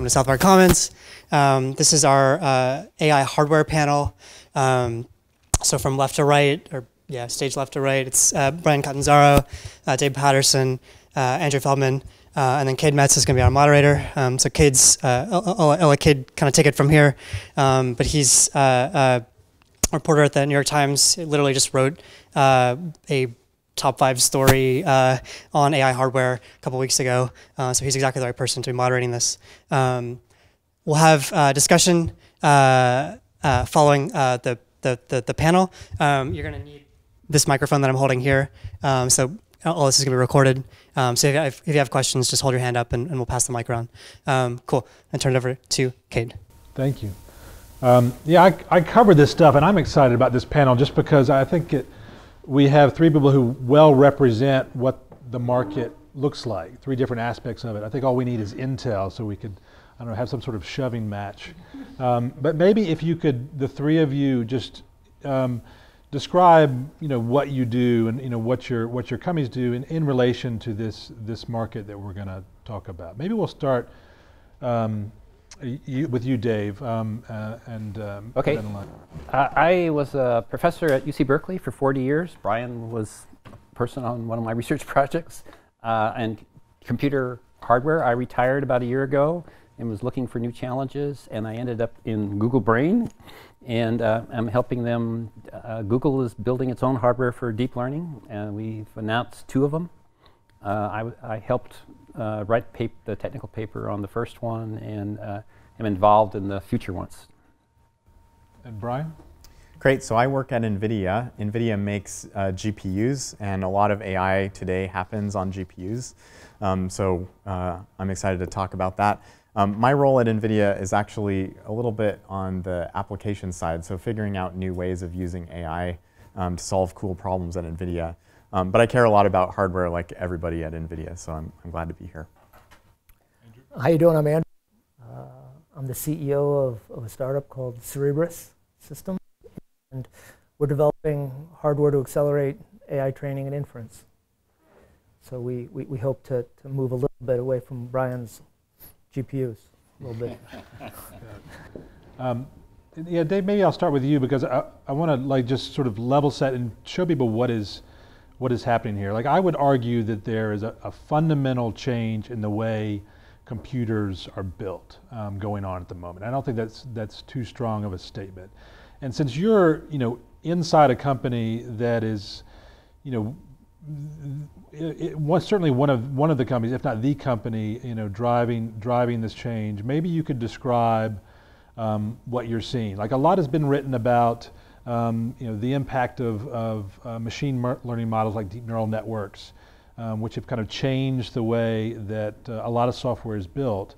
welcome to South Park Commons. This is our AI hardware panel. So from left to right, or yeah, stage left to right, it's Bryan Catanzaro, Dave Patterson, Andrew Feldman, and then Cade Metz is going to be our moderator. So Cade's, I'll let Cade kind of take it from here. But he's a reporter at the New York Times. He literally just wrote a top 5 story on AI hardware a couple weeks ago. So he's exactly the right person to be moderating this. We'll have discussion following the panel. You're going to need this microphone that I'm holding here. So all this is going to be recorded. So if you have questions, just hold your hand up and we'll pass the mic around. Cool. And turn it over to Cade. Thank you. Yeah, I covered this stuff, and I'm excited about this panel just because I think we have 3 people who well represent what the market looks like, 3 different aspects of it. I think all we need is intel, so we could, I don't know, have some sort of shoving match. But maybe if you could, the 3 of you, just describe, what you do and what your companies do in relation to this market that we're going to talk about. Maybe we'll start with you, Dave. Okay. I was a professor at UC Berkeley for 40 years. Bryan was a person on one of my research projects. And computer hardware, I retired about a year ago and was looking for new challenges. And I ended up in Google Brain. And I'm helping them. Google is building its own hardware for deep learning. And we've announced 2 of them. I helped write the technical paper on the first one, and am involved in the future ones. And Bryan? Great, so I work at NVIDIA. NVIDIA makes GPUs, and a lot of AI today happens on GPUs. So I'm excited to talk about that. My role at NVIDIA is actually a little bit on the application side, so figuring out new ways of using AI to solve cool problems at NVIDIA. But I care a lot about hardware like everybody at NVIDIA, so I'm glad to be here. How you doing? I'm Andrew. I'm the CEO of a startup called Cerebras System, and we're developing hardware to accelerate AI training and inference. So we hope to move a little bit away from Bryan's GPUs, a little bit. Yeah, Dave, maybe I'll start with you because I want to just sort of level set and show people what is happening here. I would argue that there is a fundamental change in the way computers are built going on at the moment. I don't think that's too strong of a statement. And since you're inside a company that is certainly one of the companies, if not the company, driving this change, maybe you could describe what you're seeing. A lot has been written about the impact of machine learning models like deep neural networks, which have kind of changed the way that a lot of software is built.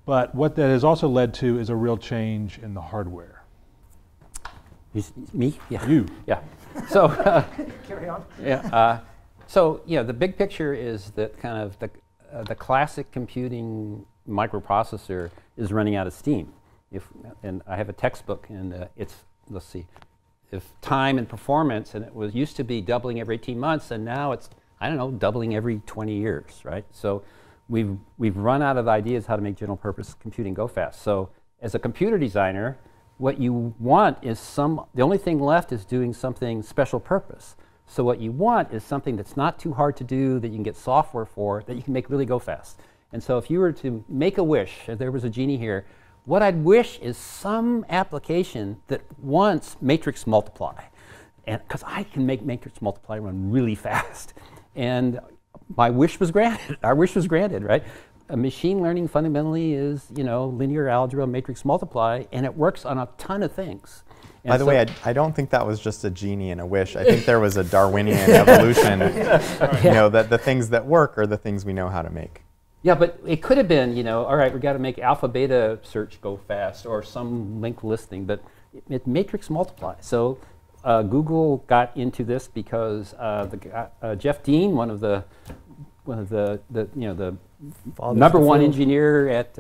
But what that has also led to is a real change in the hardware. Me? Yeah. You. Yeah. So Carry on. yeah. So the big picture is that kind of the classic computing microprocessor is running out of steam. And I have a textbook, and let's see, if time and performance, and it used to be doubling every 18 months, and now it's, I don't know, doubling every 20 years, right? So we've run out of ideas how to make general purpose computing go fast. So as a computer designer, what you want is the only thing left is doing something special purpose. So what you want is something that's not too hard to do, that you can get software for, that you can make really go fast. And so if you were to make a wish, if there was a genie here, what I'd wish is some application that wants matrix multiply, and because I can make matrix multiply run really fast. And my wish was granted. Our wish was granted, right? Machine learning fundamentally is, linear algebra, matrix multiply, and it works on a ton of things. And by the way, I don't think that was just a genie and a wish. I think there was a Darwinian evolution. That the things that work are the things we know how to make. Yeah, but it could have been, all right, we got to make alpha beta search go fast or some linked listing, but it matrix multiply. So Google got into this because Jeff Dean, one of the number one engineer at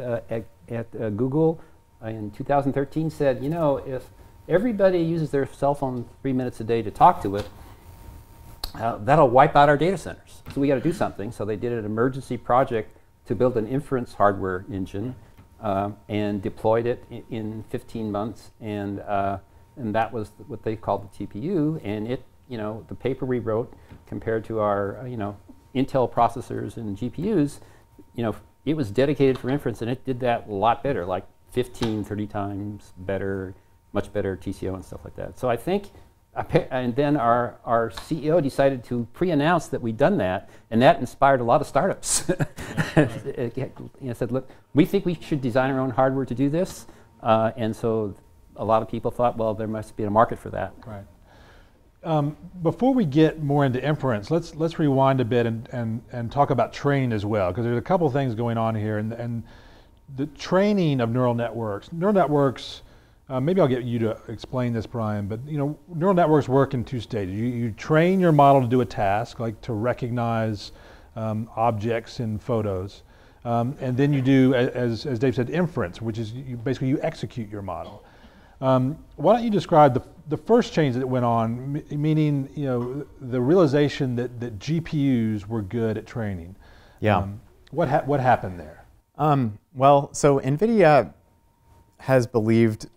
Google in 2013 said, if everybody uses their cell phone 3 minutes a day to talk to it, that'll wipe out our data centers. So we got to do something. So they did an emergency project to build an inference hardware engine and deployed it in 15 months, and that was what they called the TPU. And it, the paper we wrote compared to our, Intel processors and GPUs, it was dedicated for inference, and it did that a lot better, like 15, 30 times better, much better TCO and stuff like that. So I think, and then our CEO decided to pre-announce that we'd done that, and that inspired a lot of startups. It said, look, we think we should design our own hardware to do this, and so a lot of people thought, well, there must be a market for that. Right. Before we get more into inference, let's rewind a bit and talk about training as well, because there's a couple things going on here, and the training of neural networks. Neural networks, maybe I'll get you to explain this, Bryan, but neural networks work in two stages. You train your model to do a task, like to recognize objects in photos, and then you do, as Dave said, inference, which is basically you execute your model. Why don't you describe the first change that went on, meaning the realization that GPUs were good at training. Yeah. What happened there? Well, so NVIDIA has believed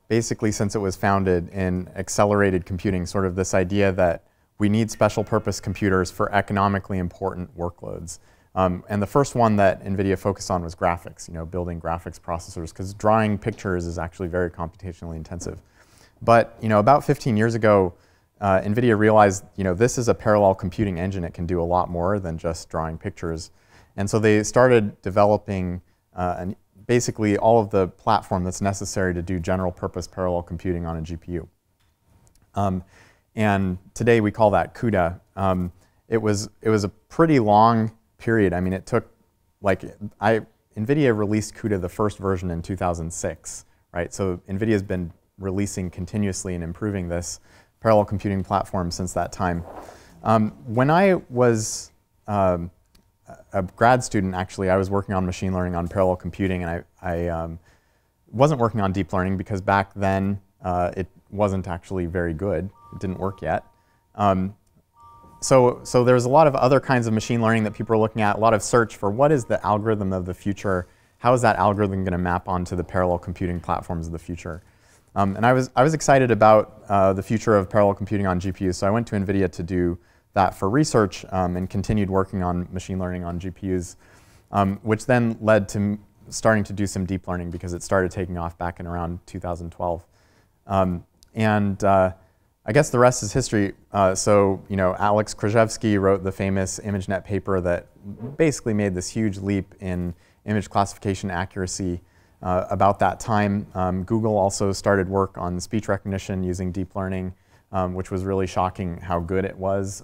basically since it was founded in accelerated computing, sort of this idea that we need special purpose computers for economically important workloads. And the first one that NVIDIA focused on was graphics, building graphics processors, because drawing pictures is actually very computationally intensive. But about 15 years ago, NVIDIA realized this is a parallel computing engine. It can do a lot more than just drawing pictures. And so they started developing basically all of the platform that's necessary to do general purpose parallel computing on a GPU. And today we call that CUDA. It was a pretty long period. I mean, it took, NVIDIA released CUDA, the first version, in 2006, right? So NVIDIA's been releasing continuously and improving this parallel computing platform since that time. When I was a grad student, actually, I was working on machine learning on parallel computing, and I wasn't working on deep learning because back then it wasn't actually very good. It didn't work yet. So there's a lot of other kinds of machine learning that people are looking at, a lot of search for what is the algorithm of the future, how is that algorithm going to map onto the parallel computing platforms of the future. And I was excited about the future of parallel computing on GPUs, so I went to NVIDIA to do that for research and continued working on machine learning on GPUs, which then led to starting to do some deep learning because it started taking off back in around 2012. I guess the rest is history. So Alex Krzyzewski wrote the famous ImageNet paper that basically made this huge leap in image classification accuracy about that time. Google also started work on speech recognition using deep learning, which was really shocking how good it was.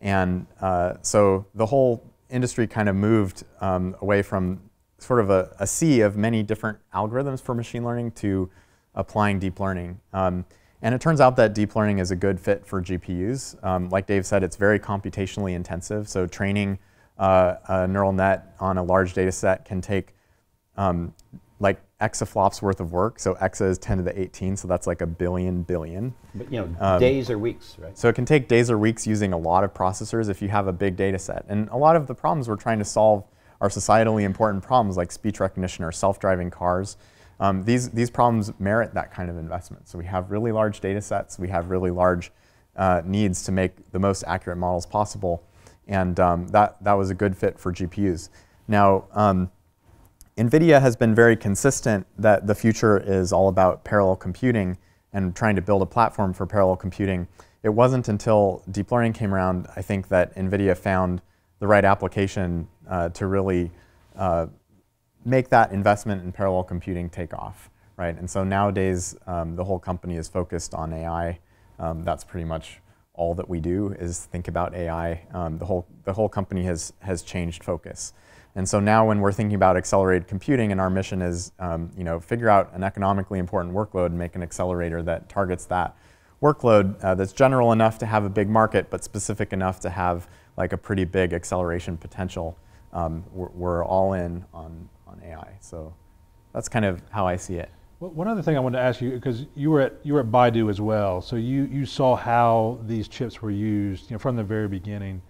So the whole industry kind of moved away from sort of a sea of many different algorithms for machine learning to applying deep learning. And it turns out that deep learning is a good fit for GPUs. Like Dave said, it's very computationally intensive. So training a neural net on a large data set can take like exaflops worth of work. So exa is 10 to the 18, so that's like a billion. But days or weeks, right? So it can take days or weeks using a lot of processors if you have a big data set. And a lot of the problems we're trying to solve are societally important problems like speech recognition or self-driving cars. These problems merit that kind of investment. So we have really large data sets, we have really large needs to make the most accurate models possible, and that was a good fit for GPUs. Now, NVIDIA has been very consistent that the future is all about parallel computing and trying to build a platform for parallel computing. It wasn't until deep learning came around, I think, that NVIDIA found the right application to really make that investment in parallel computing take off, right? And so nowadays, the whole company is focused on AI. That's pretty much all that we do is think about AI. The whole company has changed focus. And so now when we're thinking about accelerated computing, and our mission is figure out an economically important workload and make an accelerator that targets that workload that's general enough to have a big market, but specific enough to have like a pretty big acceleration potential. We're all in on AI. So that's kind of how I see it. Well, one other thing I wanted to ask you, because you were at Baidu as well, so you saw how these chips were used from the very beginning.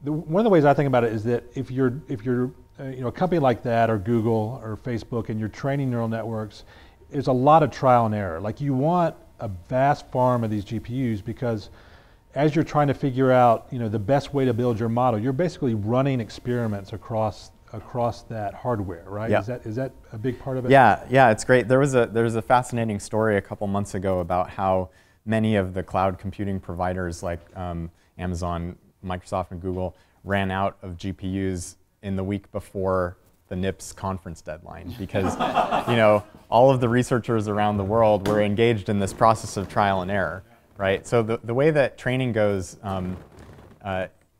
one of the ways I think about it is that if you're a company like that, or Google or Facebook, and you're training neural networks, there's a lot of trial and error. Like, you want a vast farm of these GPUs, because as you're trying to figure out the best way to build your model, you're basically running experiments across that hardware, right? Yeah. Is that a big part of it? Yeah, it's great. There was a fascinating story a couple months ago about how many of the cloud computing providers like Amazon, Microsoft, and Google ran out of GPUs in the week before the NIPS conference deadline, because all of the researchers around the world were engaged in this process of trial and error, right? So the way that training goes,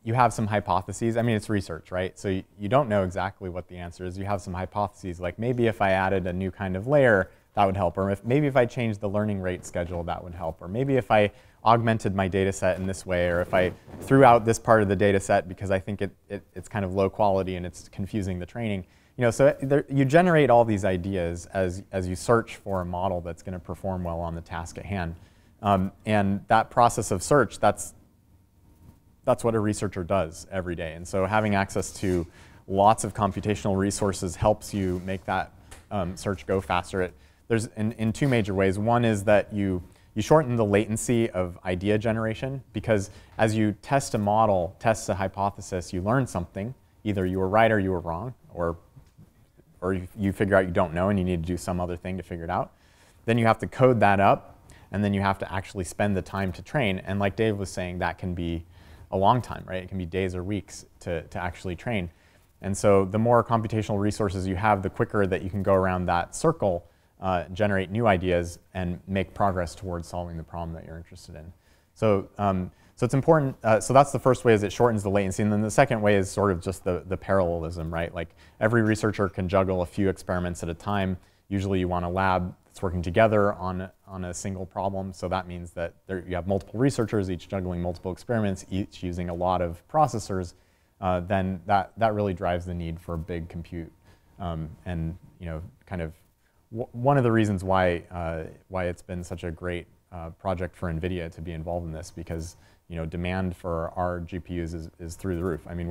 you have some hypotheses. I mean, it's research, right? So you don't know exactly what the answer is. You have some hypotheses, like maybe if I added a new kind of layer, that would help, or maybe if I changed the learning rate schedule, that would help, or maybe if I augmented my data set in this way, or if I threw out this part of the data set because I think it's kind of low quality and it's confusing the training. So you generate all these ideas as you search for a model that's going to perform well on the task at hand. And that process of search, that's what a researcher does every day. And so having access to lots of computational resources helps you make that search go faster. There's in two major ways. One is that you shorten the latency of idea generation, because as you test a model, test a hypothesis, you learn something. Either you were right or you were wrong, or you figure out you don't know and you need to do some other thing to figure it out. Then you have to code that up, and then you have to actually spend the time to train. And like Dave was saying, that can be a long time, right? It can be days or weeks to actually train. And so the more computational resources you have, the quicker that you can go around that circle, generate new ideas, and make progress towards solving the problem that you're interested in. So it's important. So that's the first way, is it shortens the latency. And then the second way is sort of just the parallelism, right? Like, every researcher can juggle a few experiments at a time. Usually you want a lab that's working together on a single problem. So that means that you have multiple researchers, each juggling multiple experiments, each using a lot of processors. Then that really drives the need for big compute. And kind of one of the reasons why it's been such a great project for NVIDIA to be involved in this, because demand for our GPUs is through the roof. I mean,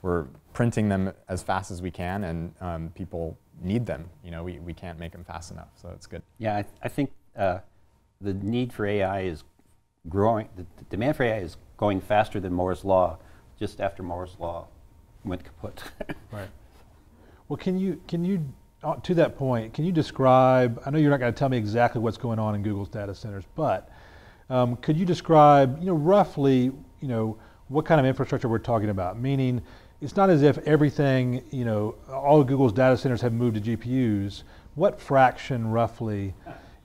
we're printing them as fast as we can, and people need them. We can't make them fast enough, so it's good. Yeah, I think the need for AI is growing. The demand for AI is going faster than Moore's law, just after Moore's law went kaput. Right. Well, can you to that point, can you describe, I know you're not going to tell me exactly what's going on in Google's data centers, but could you describe, roughly, what kind of infrastructure we're talking about? Meaning, it's not as if everything, all of Google's data centers have moved to GPUs. What fraction, roughly,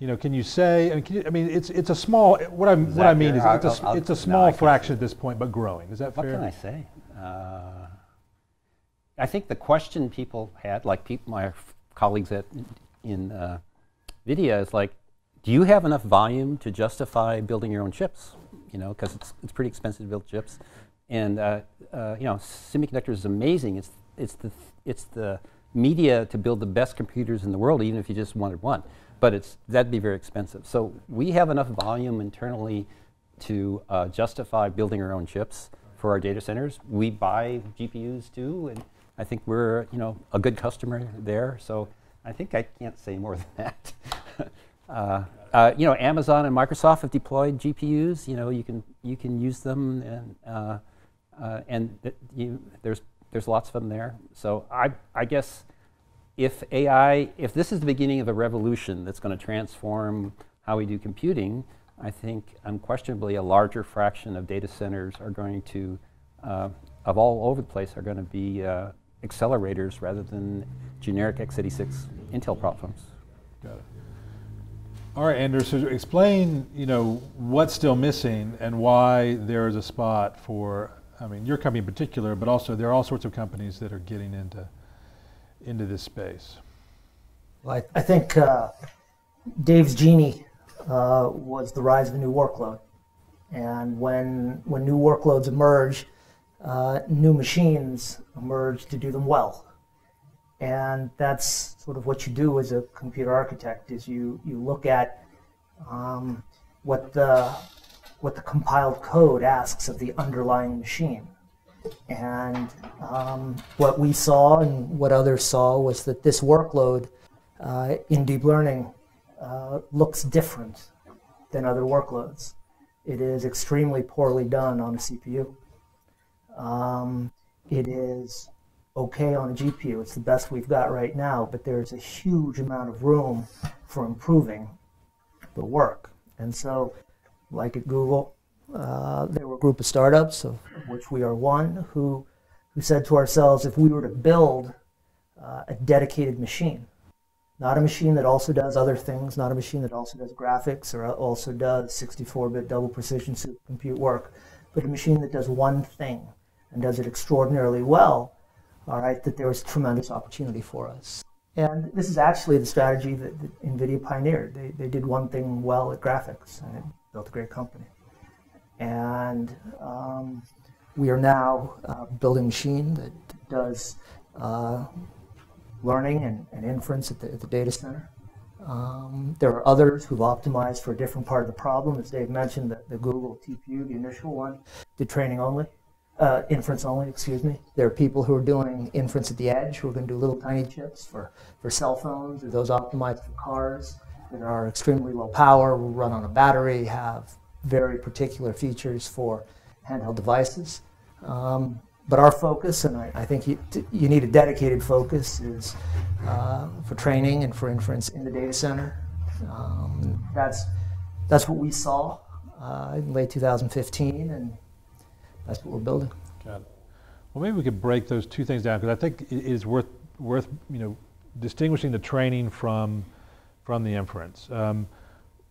can you say? I mean, it's a small. What I mean is it's a small fraction at this point, but growing. Is that fair? What can I say? I think the question people had, like my colleagues in NVIDIA, is like, do you have enough volume to justify building your own chips? Because it's pretty expensive to build chips, and semiconductors is amazing. It's the media to build the best computers in the world, even if you just wanted one. But that'd be very expensive. So we have enough volume internally to justify building our own chips for our data centers. We buy GPUs too, and I think we're a good customer there. So I think I can't say more than that. Amazon and Microsoft have deployed GPUs. You can use them, and there's lots of them there. So I guess if this is the beginning of a revolution that's going to transform how we do computing, I think unquestionably a larger fraction of data centers are going to, of all over the place, are going to be accelerators rather than generic x86 Intel platforms. Got it. All right, Anders, so explain, what's still missing and why there is a spot for, your company in particular, but also there are all sorts of companies that are getting into this space. Well, I think Dave's genie was the rise of a new workload. And when new workloads emerge, new machines emerge to do them well. And that's sort of what you do as a computer architect, is you look at what the compiled code asks of the underlying machine. And what we saw and what others saw was that this workload in deep learning looks different than other workloads. It is extremely poorly done on a CPU. It is okay on a GPU. It's the best we've got right now, but there's a huge amount of room for improving the work. And so, like at Google, there were a group of startups, of which we are one, who said to ourselves, if we were to build a dedicated machine, not a machine that also does other things, not a machine that also does graphics or also does 64-bit double precision supercompute work, but a machine that does one thing and does it extraordinarily well, all right, that there was tremendous opportunity for us. And this is actually the strategy that NVIDIA pioneered. They did one thing well at graphics, and it built a great company. And we are now building a machine that does learning and inference at the data center. There are others who've optimized for a different part of the problem. As Dave mentioned, the Google TPU, the initial one, did training only. Inference only, excuse me. There are people who are doing inference at the edge, who are going to do little tiny chips for cell phones, or those optimized for cars that are extremely low power, will run on a battery, have very particular features for handheld devices. But our focus, and I think you need a dedicated focus, is for training and for inference in the data center. That's what we saw in late 2015, and that's what we're building. Got it. Well, maybe we could break those two things down, because I think it is worth distinguishing the training from the inference.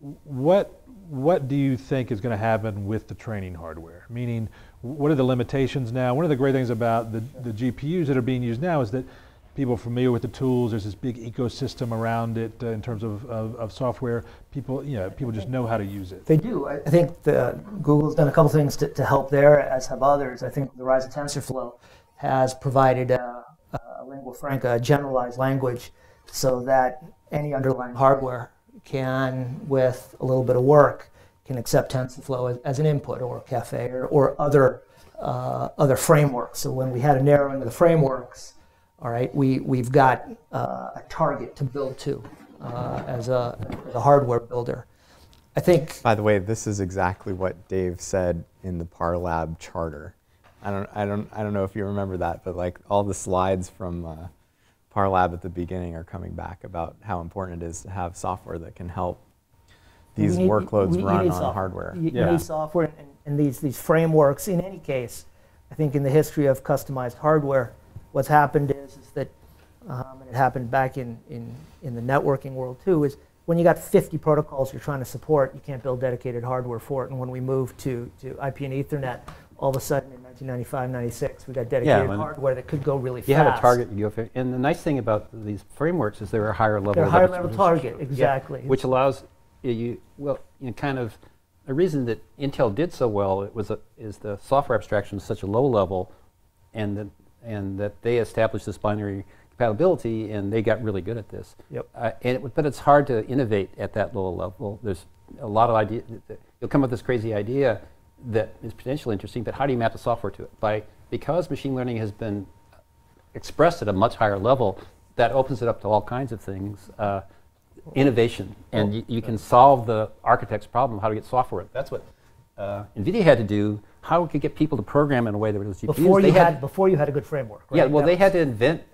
What do you think is going to happen with the training hardware? Meaning, what are the limitations now? One of the great things about the GPUs that are being used now is that people are familiar with the tools. There's this big ecosystem around it in terms of software. People just know how to use it. They do. I think Google's done a couple things to help there, as have others. I think the rise of TensorFlow has provided a lingua franca, a generalized language, so that any underlying hardware can, with a little bit of work, can accept TensorFlow as an input, or Caffe, or other frameworks. So when we had a narrowing of the frameworks, all right, we've got a target to build to as a hardware builder. I think. By the way, this is exactly what Dave said in the Parlab charter. I don't know if you remember that, but like all the slides from Parlab at the beginning are coming back about how important it is to have software that can help these workloads run on hardware. You need software, and these frameworks. In any case, I think in the history of customized hardware, what's happened is that, and it happened back in the networking world too, is when you got 50 protocols you're trying to support, you can't build dedicated hardware for it. And when we moved to IP and Ethernet, all of a sudden in 1995, 96, we got dedicated hardware that could go really fast. You had a target, you go for, and the nice thing about these frameworks is they're a higher level. They're a higher level target, exactly. Yeah, which allows kind of a reason that Intel did so well is the software abstraction is such a low level, and that they established this binary compatibility, and they got really good at this. Yep. But it's hard to innovate at that low level. There's a lot of ideas. You'll come up with this crazy idea that is potentially interesting, but how do you map the software to it? Because machine learning has been expressed at a much higher level, that opens it up to all kinds of things. Innovation, and you can solve the architect's problem, how to get software. That's what NVIDIA had to do. How we could get people to program in a way that was GPUs. Before you had a good framework, right? Yeah, well, they had to invent,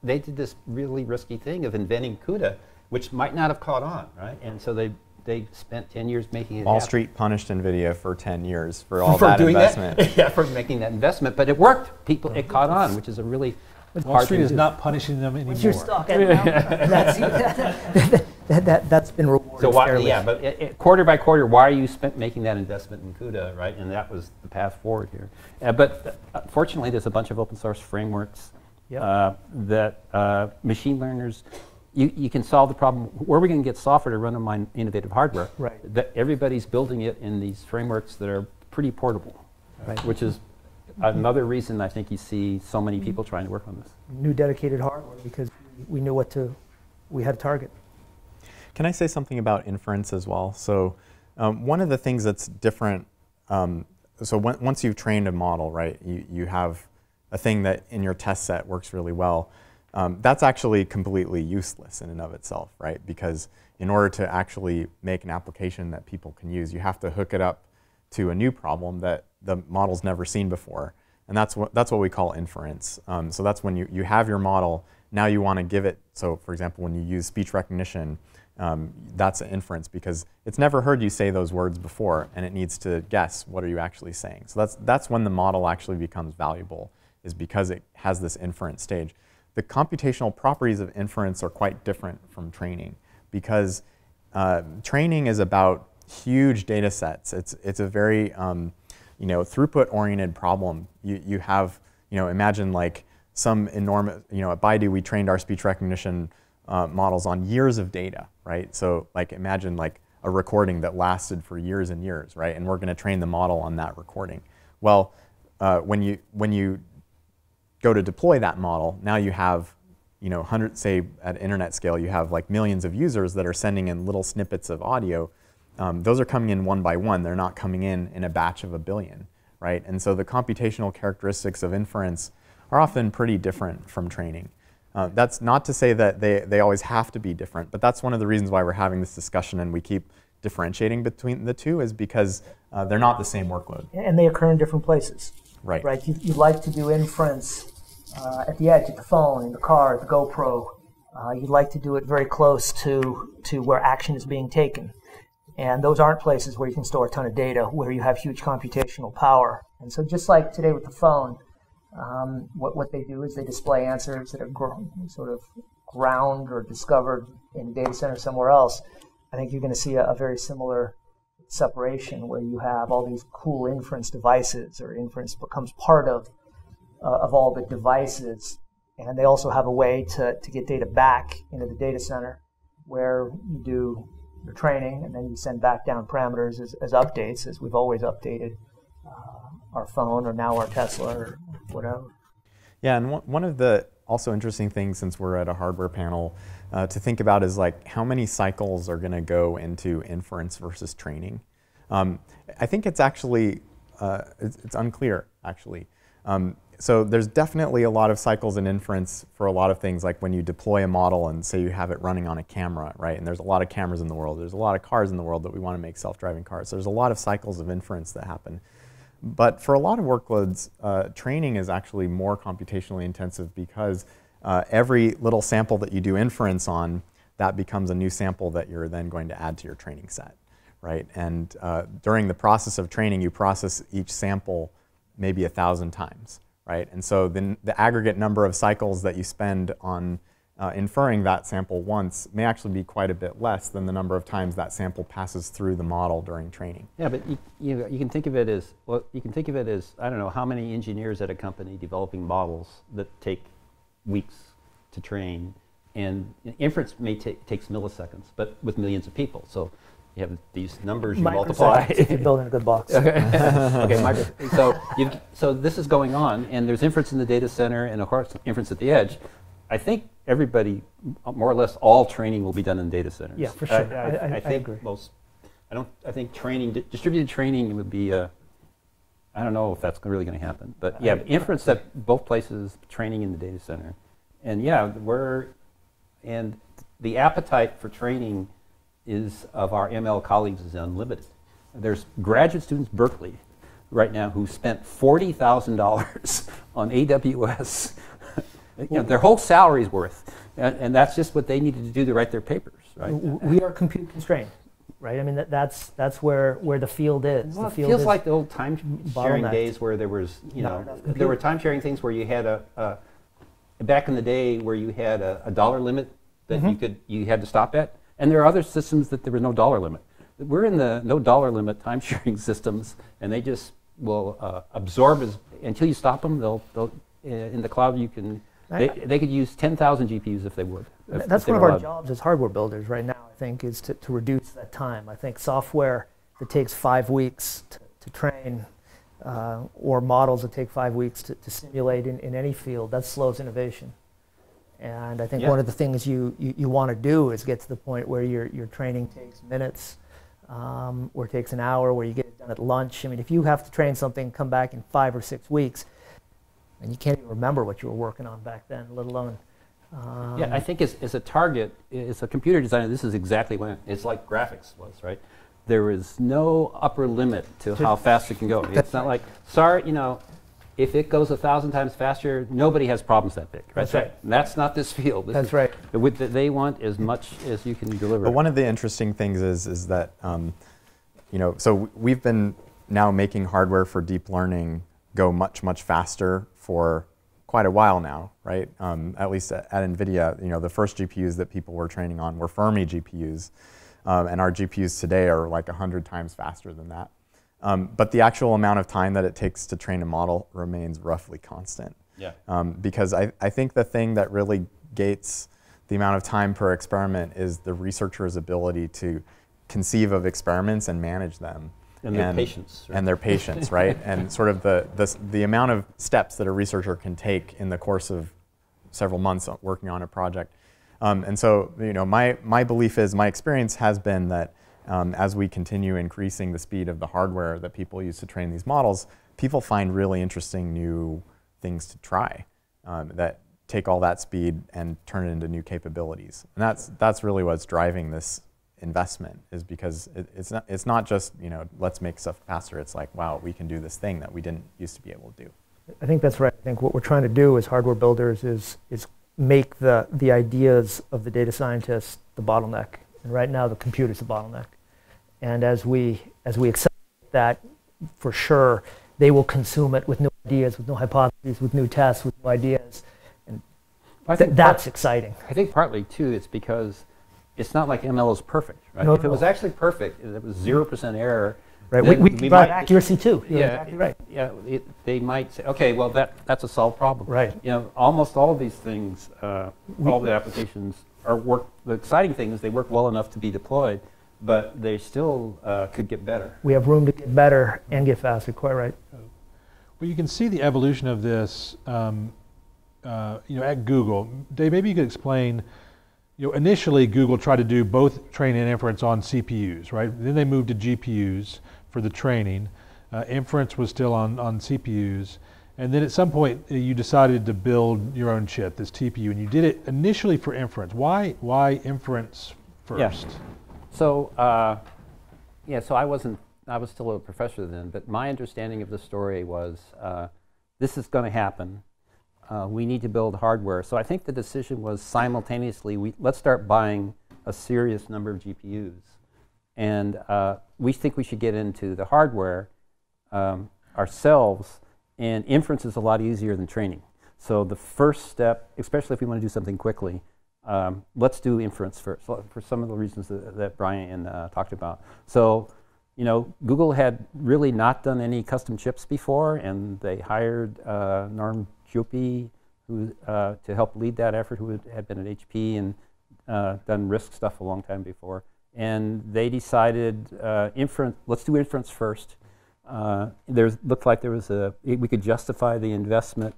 they did this really risky thing of inventing CUDA, which might not have caught on, right? And so they spent 10 years making it Wall happen. Street punished NVIDIA for 10 years for all that investment. Yeah, for making that investment, but it worked. It caught on, which is a really Wall Street is not punishing them anymore. What's your stock at now? That's been rewarded. So but quarter by quarter, why are you making that investment in CUDA, right? And that was the path forward here. But fortunately, there's a bunch of open source frameworks that machine learners. You can solve the problem. Where are we going to get software to run on my innovative hardware? Right. That everybody's building it in these frameworks that are pretty portable, right? Which is another reason I think you see so many people trying to work on this. New dedicated hardware, because we knew we had a target. Can I say something about inference as well? So one of the things that's different, so once you've trained a model, right, you have a thing that in your test set works really well, that's actually completely useless in and of itself, right? Because in order to actually make an application that people can use, you have to hook it up to a new problem that the model's never seen before. And that's what we call inference. So that's when you have your model, now you want to give it, so for example, when you use speech recognition, that's an inference because it's never heard you say those words before and it needs to guess what are you actually saying. So that's when the model actually becomes valuable, is because it has this inference stage. The computational properties of inference are quite different from training because training is about huge data sets. It's a very throughput-oriented problem. You have, imagine like some enormous, at Baidu we trained our speech recognition models on years of data, right? So like imagine like a recording that lasted for years and years, right? And we're going to train the model on that recording. Well, when you go to deploy that model, now you have, hundreds, say at internet scale, you have like millions of users that are sending in little snippets of audio. Those are coming in one by one. They're not coming in a batch of a billion, right? And so the computational characteristics of inference are often pretty different from training. That's not to say that they always have to be different, but that's one of the reasons why we're having this discussion and we keep differentiating between the two, is because they're not the same workload. And they occur in different places. Right. Right. You like to do inference at the edge, at the phone, in the car, at the GoPro. You'd like to do it very close to where action is being taken. And those aren't places where you can store a ton of data, where you have huge computational power. And so just like today with the phone, what they do is they display answers that are sort of ground or discovered in a data center somewhere else. I think you're going to see a very similar separation where you have all these cool inference devices, or inference becomes part of all the devices. And they also have a way to get data back into the data center where you do your training and then you send back down parameters as updates, as we've always updated our phone or now our Tesla or whatever. Yeah, and one of the also interesting things, since we're at a hardware panel, to think about is like how many cycles are going to go into inference versus training. I think it's actually, it's unclear actually. So there's definitely a lot of cycles in inference for a lot of things, like when you deploy a model and say you have it running on a camera, right? And there's a lot of cameras in the world. There's a lot of cars in the world that we want to make self-driving cars. So there's a lot of cycles of inference that happen. But for a lot of workloads, training is actually more computationally intensive because every little sample that you do inference on, that becomes a new sample that you're then going to add to your training set, right? And during the process of training, you process each sample maybe 1,000 times, right? And so then the aggregate number of cycles that you spend on inferring that sample once may actually be quite a bit less than the number of times that sample passes through the model during training. Yeah, but you can think of it as, well, you can think of it as, I don't know, how many engineers at a company developing models that take weeks to train, and inference takes milliseconds, but with millions of people. So you have these numbers you multiply. If you're building a good box. Okay, so this is going on, and there's inference in the data center, and of course inference at the edge. I think everybody, more or less, all training will be done in data centers. Yeah, for sure. I think agree. I think training, distributed training would be. I don't know if that's really going to happen, but yeah, inference at both places, training in the data center, and yeah, and the appetite for training of our ML colleagues is unlimited. There's graduate students at Berkeley right now who spent $40,000 on AWS. Their whole salary's worth, and that's just what they needed to do to write their papers, right? We are compute constrained, right? I mean, that's where the field is. Well, the it feels like the old time-sharing days where there was, there were time-sharing things where you had back in the day where you had a dollar limit that you had to stop at, and there are other systems that there was no dollar limit. We're in the no dollar limit time-sharing systems, and they just will absorb until you stop them. They'll in the cloud you can. They could use 10,000 GPUs if they would. That's one of our jobs as hardware builders right now, I think, is to reduce that time. I think software that takes 5 weeks to train, or models that take 5 weeks to simulate in any field, that slows innovation. And I think one of the things you want to do is get to the point where your training takes minutes, or takes an hour, where you get it done at lunch. I mean, if you have to train something, come back in 5 or 6 weeks, And you can't even remember what you were working on back then, let alone. Yeah, I think as a target, as a computer designer, this is exactly when it's like graphics was, right? There is no upper limit to how fast it can go. It's not like, sorry, you know, if it goes 1,000 times faster, nobody has problems that big. Right? That's right. That's not this field. That's right. They want as much as you can deliver. But one of the interesting things is that, you know, so we've been now making hardware for deep learning go much, much faster for quite a while now, right? At least at NVIDIA, you know, the first GPUs that people were training on were Fermi GPUs. And our GPUs today are like 100 times faster than that. But the actual amount of time that it takes to train a model remains roughly constant. Yeah. Because I think the thing that really gates the amount of time per experiment is the researcher's ability to conceive of experiments and manage them. And their patience. Right? And their patience, right? And sort of the amount of steps that a researcher can take in the course of several months working on a project. And so, you know, my belief is, my experience has been that as we continue increasing the speed of the hardware that people use to train these models, people find really interesting new things to try that take all that speed and turn it into new capabilities. And that's really what's driving this investment, is because it's not just, you know, let's make stuff faster. It's like, wow, we can do this thing that we didn't used to be able to do. I think that's right. I think what we're trying to do as hardware builders is make the ideas of the data scientists the bottleneck. And right now the computer's the bottleneck. And as we accelerate that, for sure, they will consume it with new ideas, with new hypotheses, with new tests, with new ideas. And I think that's exciting. I think partly, too, it's because it's not like ML is perfect, right? No, if it was actually perfect, if it was 0% error, right? We brought accuracy too. You're exactly right. Yeah, they might say, okay, well that's a solved problem. Right. You know, almost all of these things, all the applications work. The exciting thing is they work well enough to be deployed, but they still could get better. We have room to get better and get faster. Quite right. Well, you can see the evolution of this, you know, at Google. Dave, maybe you could explain. You know, initially Google tried to do both training and inference on CPUs, right? Then they moved to GPUs for the training. Inference was still on CPUs. And then at some point you decided to build your own chip, this TPU, and you did it initially for inference. Why inference first? Yeah. So, so I was still a professor then, but my understanding of the story was this is going to happen. We need to build hardware. So I think the decision was simultaneously, let's start buying a serious number of GPUs. And we think we should get into the hardware ourselves, and inference is a lot easier than training. So the first step, especially if we want to do something quickly, let's do inference first, for some of the reasons that Bryan talked about. So, you know, Google had really not done any custom chips before, and they hired Norm Juppy, who to help lead that effort, who had been at HP and done RISC stuff a long time before. And they decided inference. Let's do inference first. Looked like there was we could justify the investment,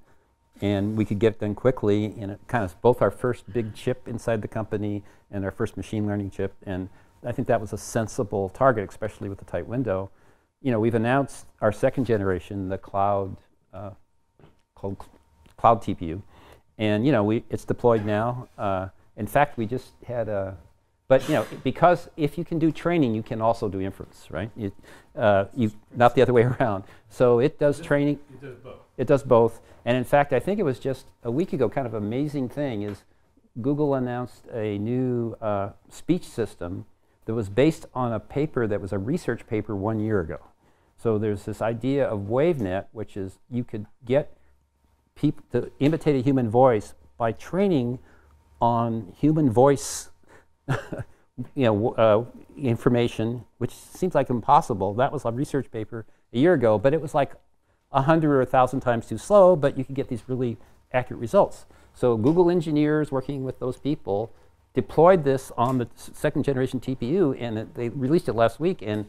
and we could get it done quickly. And it kind of both our first big chip inside the company and our first machine learning chip. And I think that was a sensible target, especially with the tight window. You know, we've announced our second generation, the cloud called Cloud TPU, and you know it's deployed now. In fact, we just had but you know, because if you can do training, you can also do inference, right? Not the other way around. So it does training. It does both. It does both. And in fact, I think it was just a week ago. Kind of amazing thing is, Google announced a new speech system that was based on a paper that was a research paper 1 year ago. So there's this idea of WaveNet, which is you could get people to imitate a human voice by training on human voice information, which seems like impossible. That was a research paper a year ago, but it was like 100 or 1,000 times too slow, but you could get these really accurate results. So Google engineers working with those people deployed this on the second generation TPU, and they released it last week, and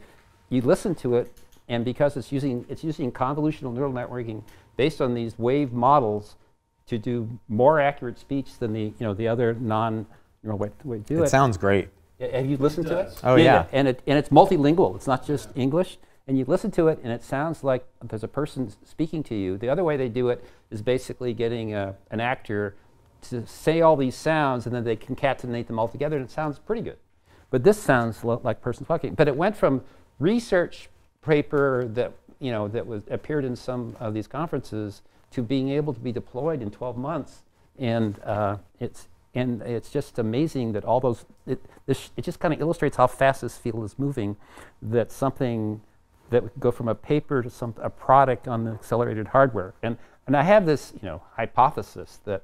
you listen to it, and because it's using convolutional neural networking based on these wave models to do more accurate speech than the other non-neural way to do it. It sounds great. Have you listened to it? Oh yeah. And it's multilingual. It's not just English. And you listen to it, and it sounds like there's a person speaking to you. The other way they do it is basically getting an actor to say all these sounds, and then they concatenate them all together, and it sounds pretty good. But this sounds like a person talking. But it went from research paper that appeared in some of these conferences to being able to be deployed in 12 months, and it's just amazing that all those it just kind of illustrates how fast this field is moving. That something that would go from a paper to a product on the accelerated hardware, and I have this hypothesis that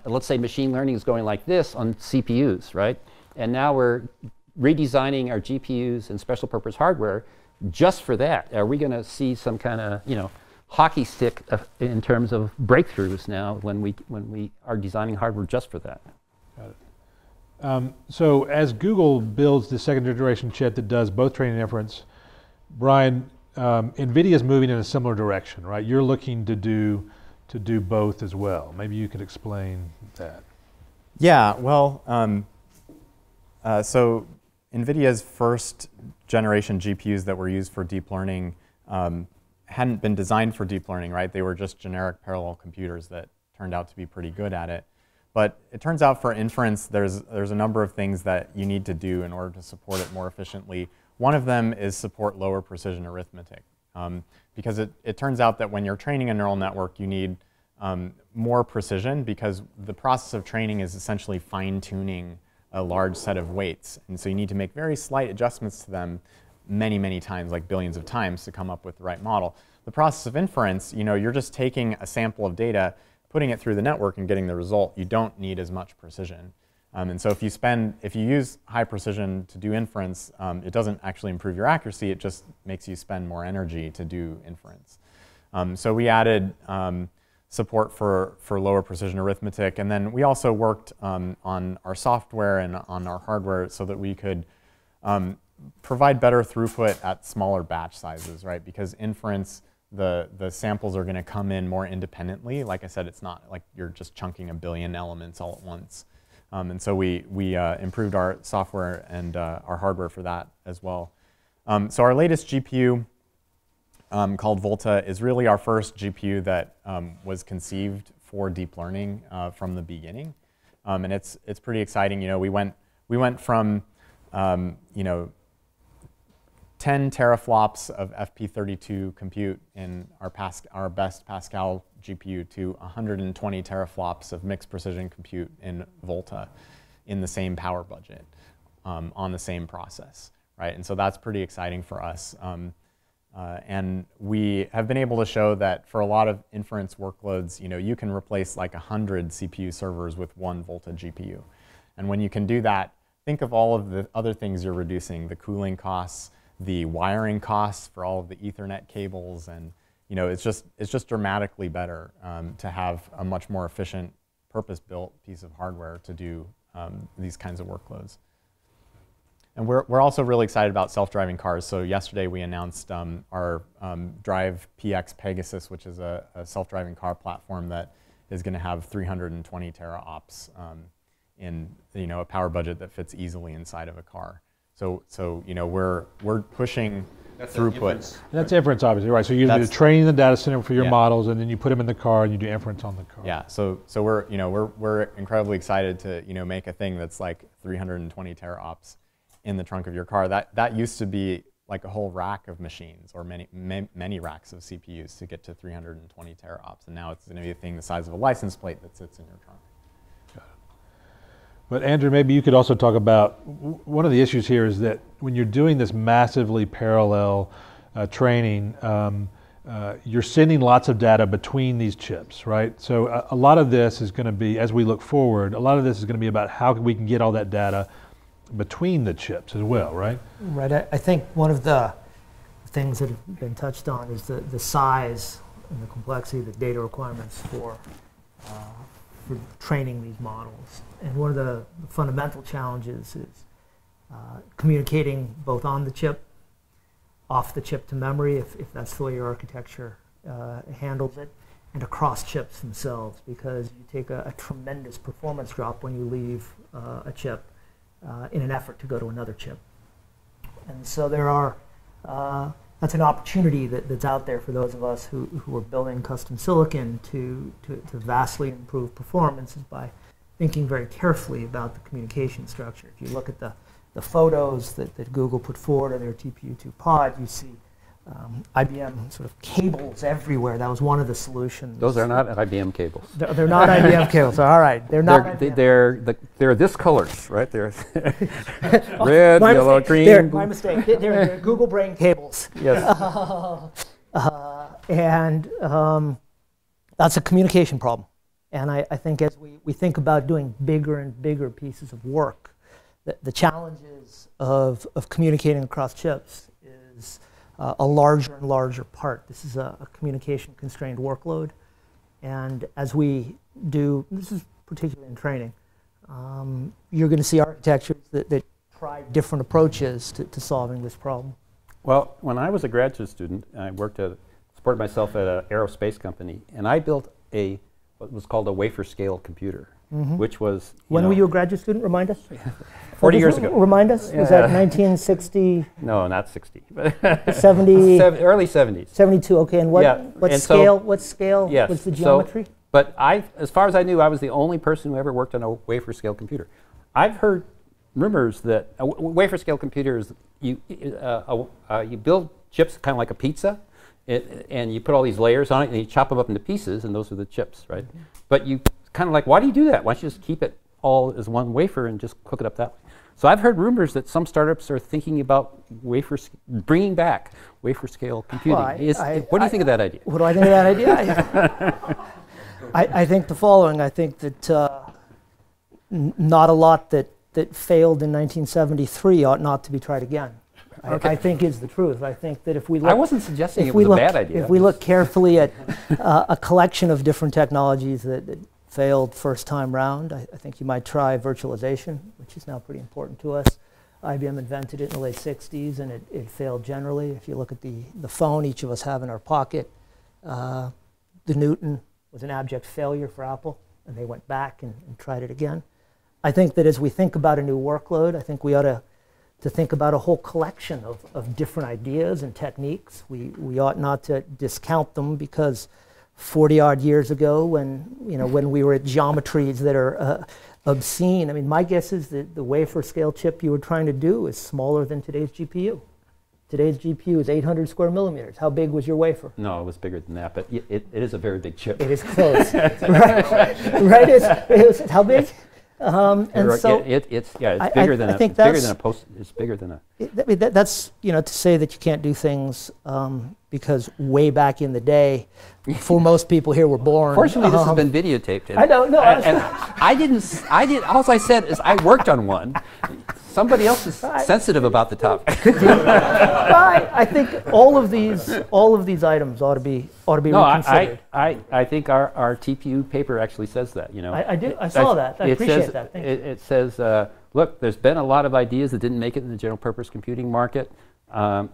let's say machine learning is going like this on CPUs, right? And now we're redesigning our GPUs and special purpose hardware just for that. Are we going to see some kind of hockey stick in terms of breakthroughs now when we are designing hardware just for that? Got it. So as Google builds the second generation chip that does both training and inference, Bryan, NVIDIA is moving in a similar direction, right? You're looking to do both as well. Maybe you could explain that. Yeah, well, so NVIDIA's first generation GPUs that were used for deep learning hadn't been designed for deep learning, right? They were just generic parallel computers that turned out to be pretty good at it. But it turns out for inference, there's a number of things that you need to do in order to support it more efficiently. One of them is support lower precision arithmetic. Because it turns out that when you're training a neural network, you need more precision, because the process of training is essentially fine-tuning a large set of weights. And so you need to make very slight adjustments to them many, many times, like billions of times, to come up with the right model. The process of inference, you're just taking a sample of data, putting it through the network, and getting the result. You don't need as much precision. And so if you use high precision to do inference, it doesn't actually improve your accuracy. It just makes you spend more energy to do inference. So we added support for lower precision arithmetic. And then we also worked on our software and on our hardware so that we could provide better throughput at smaller batch sizes, right? Because inference, the samples are going to come in more independently. Like I said, it's not like you're just chunking a billion elements all at once. And so we improved our software and our hardware for that as well. So our latest GPU, called Volta, is really our first GPU that was conceived for deep learning from the beginning, and it's pretty exciting. We went from 10 teraflops of FP32 compute in our best Pascal GPU to 120 teraflops of mixed precision compute in Volta in the same power budget on the same process, right? And so that's pretty exciting for us. And we have been able to show that for a lot of inference workloads, you can replace like 100 CPU servers with one Volta GPU. And when you can do that, think of all of the other things you're reducing: the cooling costs, the wiring costs for all of the Ethernet cables, and it's just dramatically better to have a much more efficient, purpose-built piece of hardware to do these kinds of workloads. And we're also really excited about self-driving cars. So yesterday we announced our Drive PX Pegasus, which is a self-driving car platform that is going to have 320 teraops in a power budget that fits easily inside of a car. So we're pushing throughput. That's inference, obviously, right? So you're training the data center for your models, and then you put them in the car, and you do inference on the car. Yeah. So we're incredibly excited to make a thing that's like 320 teraops in the trunk of your car. That used to be like a whole rack of machines, or many racks of CPUs to get to 320 teraops, and now it's going to be a thing the size of a license plate that sits in your trunk. Got it. But Andrew, maybe you could also talk about one of the issues here is that when you're doing this massively parallel training, you're sending lots of data between these chips, right? So a lot of this is going to be, as we look forward, a lot of this is going to be about how we can get all that data between the chips as well, right? Right. I think one of the things that have been touched on is the size and the complexity of the data requirements for training these models. And one of the fundamental challenges is communicating both on the chip, off the chip to memory, if that's the way your architecture handles it, and across chips themselves, because you take a tremendous performance drop when you leave a chip in an effort to go to another chip. And so there are that's an opportunity that's out there for those of us who are building custom silicon to vastly improve performance is by thinking very carefully about the communication structure. If you look at the photos that Google put forward of their TPU2 pod, you see IBM sort of cables everywhere. That was one of the solutions. Those are not IBM cables. They're not IBM cables. All right, they're not. They're this colors, right? They're red, yellow, green. My mistake. They're Google Brain cables. Yes. And that's a communication problem. And I think as we think about doing bigger and bigger pieces of work, the challenges of communicating across chips is a larger and larger part. This is a communication-constrained workload. And as we do, this is particularly in training, you're going to see architectures that try different approaches to solving this problem. Well, when I was a graduate student, I supported myself at an aerospace company, and I built what was called a Wafer Scale computer, which was... When were you a graduate student? Remind us. 40 years ago. Remind us. Was that 1960? No, not 60. 70? Early 70s. 72. Okay. And what scale was the geometry? But as far as I knew, I was the only person who ever worked on a wafer scale computer. I've heard rumors that a wafer scale computer is you build chips kind of like a pizza, and you put all these layers on it, and you chop them up into pieces, and those are the chips, right? But you kind of like, why do you do that? Why don't you just keep it all as one wafer and just cook it up that way? So I've heard rumors that some startups are thinking about bringing back wafer scale computing. Well, what do you think of that idea? What do I think of that idea? I think the following. I think that not a lot that failed in 1973 ought not to be tried again. Okay. I think is the truth. I think that if we look... I wasn't suggesting it was a bad idea. If we look carefully at a collection of different technologies that failed first time round, I think you might try virtualization, which is now pretty important to us. IBM invented it in the late 60s, and it failed generally. If you look at the phone each of us have in our pocket, the Newton was an abject failure for Apple, and they went back and tried it again. I think that as we think about a new workload, I think we ought to think about a whole collection of different ideas and techniques. We ought not to discount them because 40-odd years ago when we were at geometries that are obscene, I mean, my guess is that the wafer scale chip you were trying to do is smaller than today's GPU. Today's GPU is 800 square millimeters. How big was your wafer? No, it was bigger than that, but it is a very big chip. It is close. Right? It's how big? And so it's bigger than It's bigger than a. That's to say that you can't do things because way back in the day, before most people here were born. Fortunately, this has been videotaped. I know. No, and I didn't. All I said is I worked on one. Somebody else is sensitive about the topic. I think all of these items ought to be reconsidered. I think our TPU paper actually says that. I do. I saw that. I appreciate that. It says, look, there's been a lot of ideas that didn't make it in the general purpose computing market.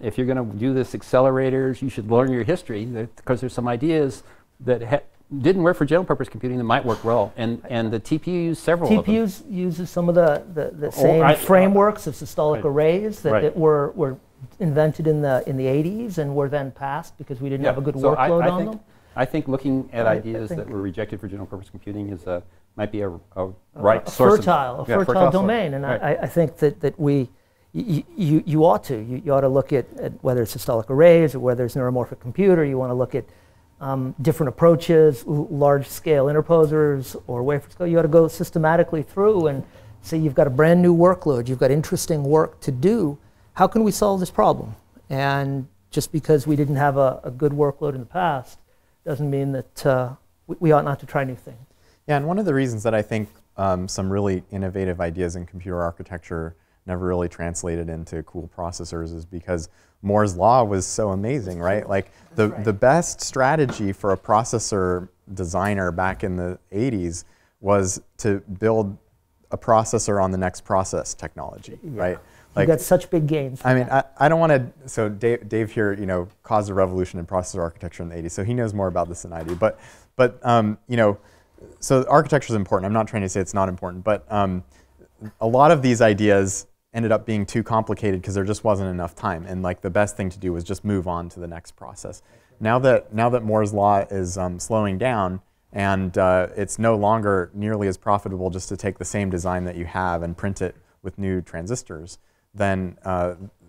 If you're going to do this accelerators, you should learn your history because there's some ideas that didn't work for general purpose computing that might work well, and the TPU used several of them. TPUs uses some of the same frameworks of systolic arrays that were invented in the 80s and were then passed because we didn't have a good workload on them. I think looking at ideas that were rejected for general purpose computing might be a right source. A fertile domain, and I think that you ought to look at whether it's systolic arrays or whether it's neuromorphic computer. You want to look at different approaches, large-scale interposers or wafer scale. You ought to go systematically through and say you've got a brand new workload, you've got interesting work to do. How can we solve this problem? And just because we didn't have a good workload in the past doesn't mean that we ought not to try new things. Yeah, and one of the reasons that I think some really innovative ideas in computer architecture never really translated into cool processors is because Moore's law was so amazing, right? Like the best strategy for a processor designer back in the 80s was to build a processor on the next process technology, right? Like, you got such big gains. I mean, I don't want to. So Dave here, caused a revolution in processor architecture in the 80s, so he knows more about this than I do. But so architecture is important. I'm not trying to say it's not important, but a lot of these ideas ended up being too complicated because there just wasn't enough time. And like the best thing to do was just move on to the next process. Now that Moore's law is slowing down, and it's no longer nearly as profitable just to take the same design that you have and print it with new transistors, then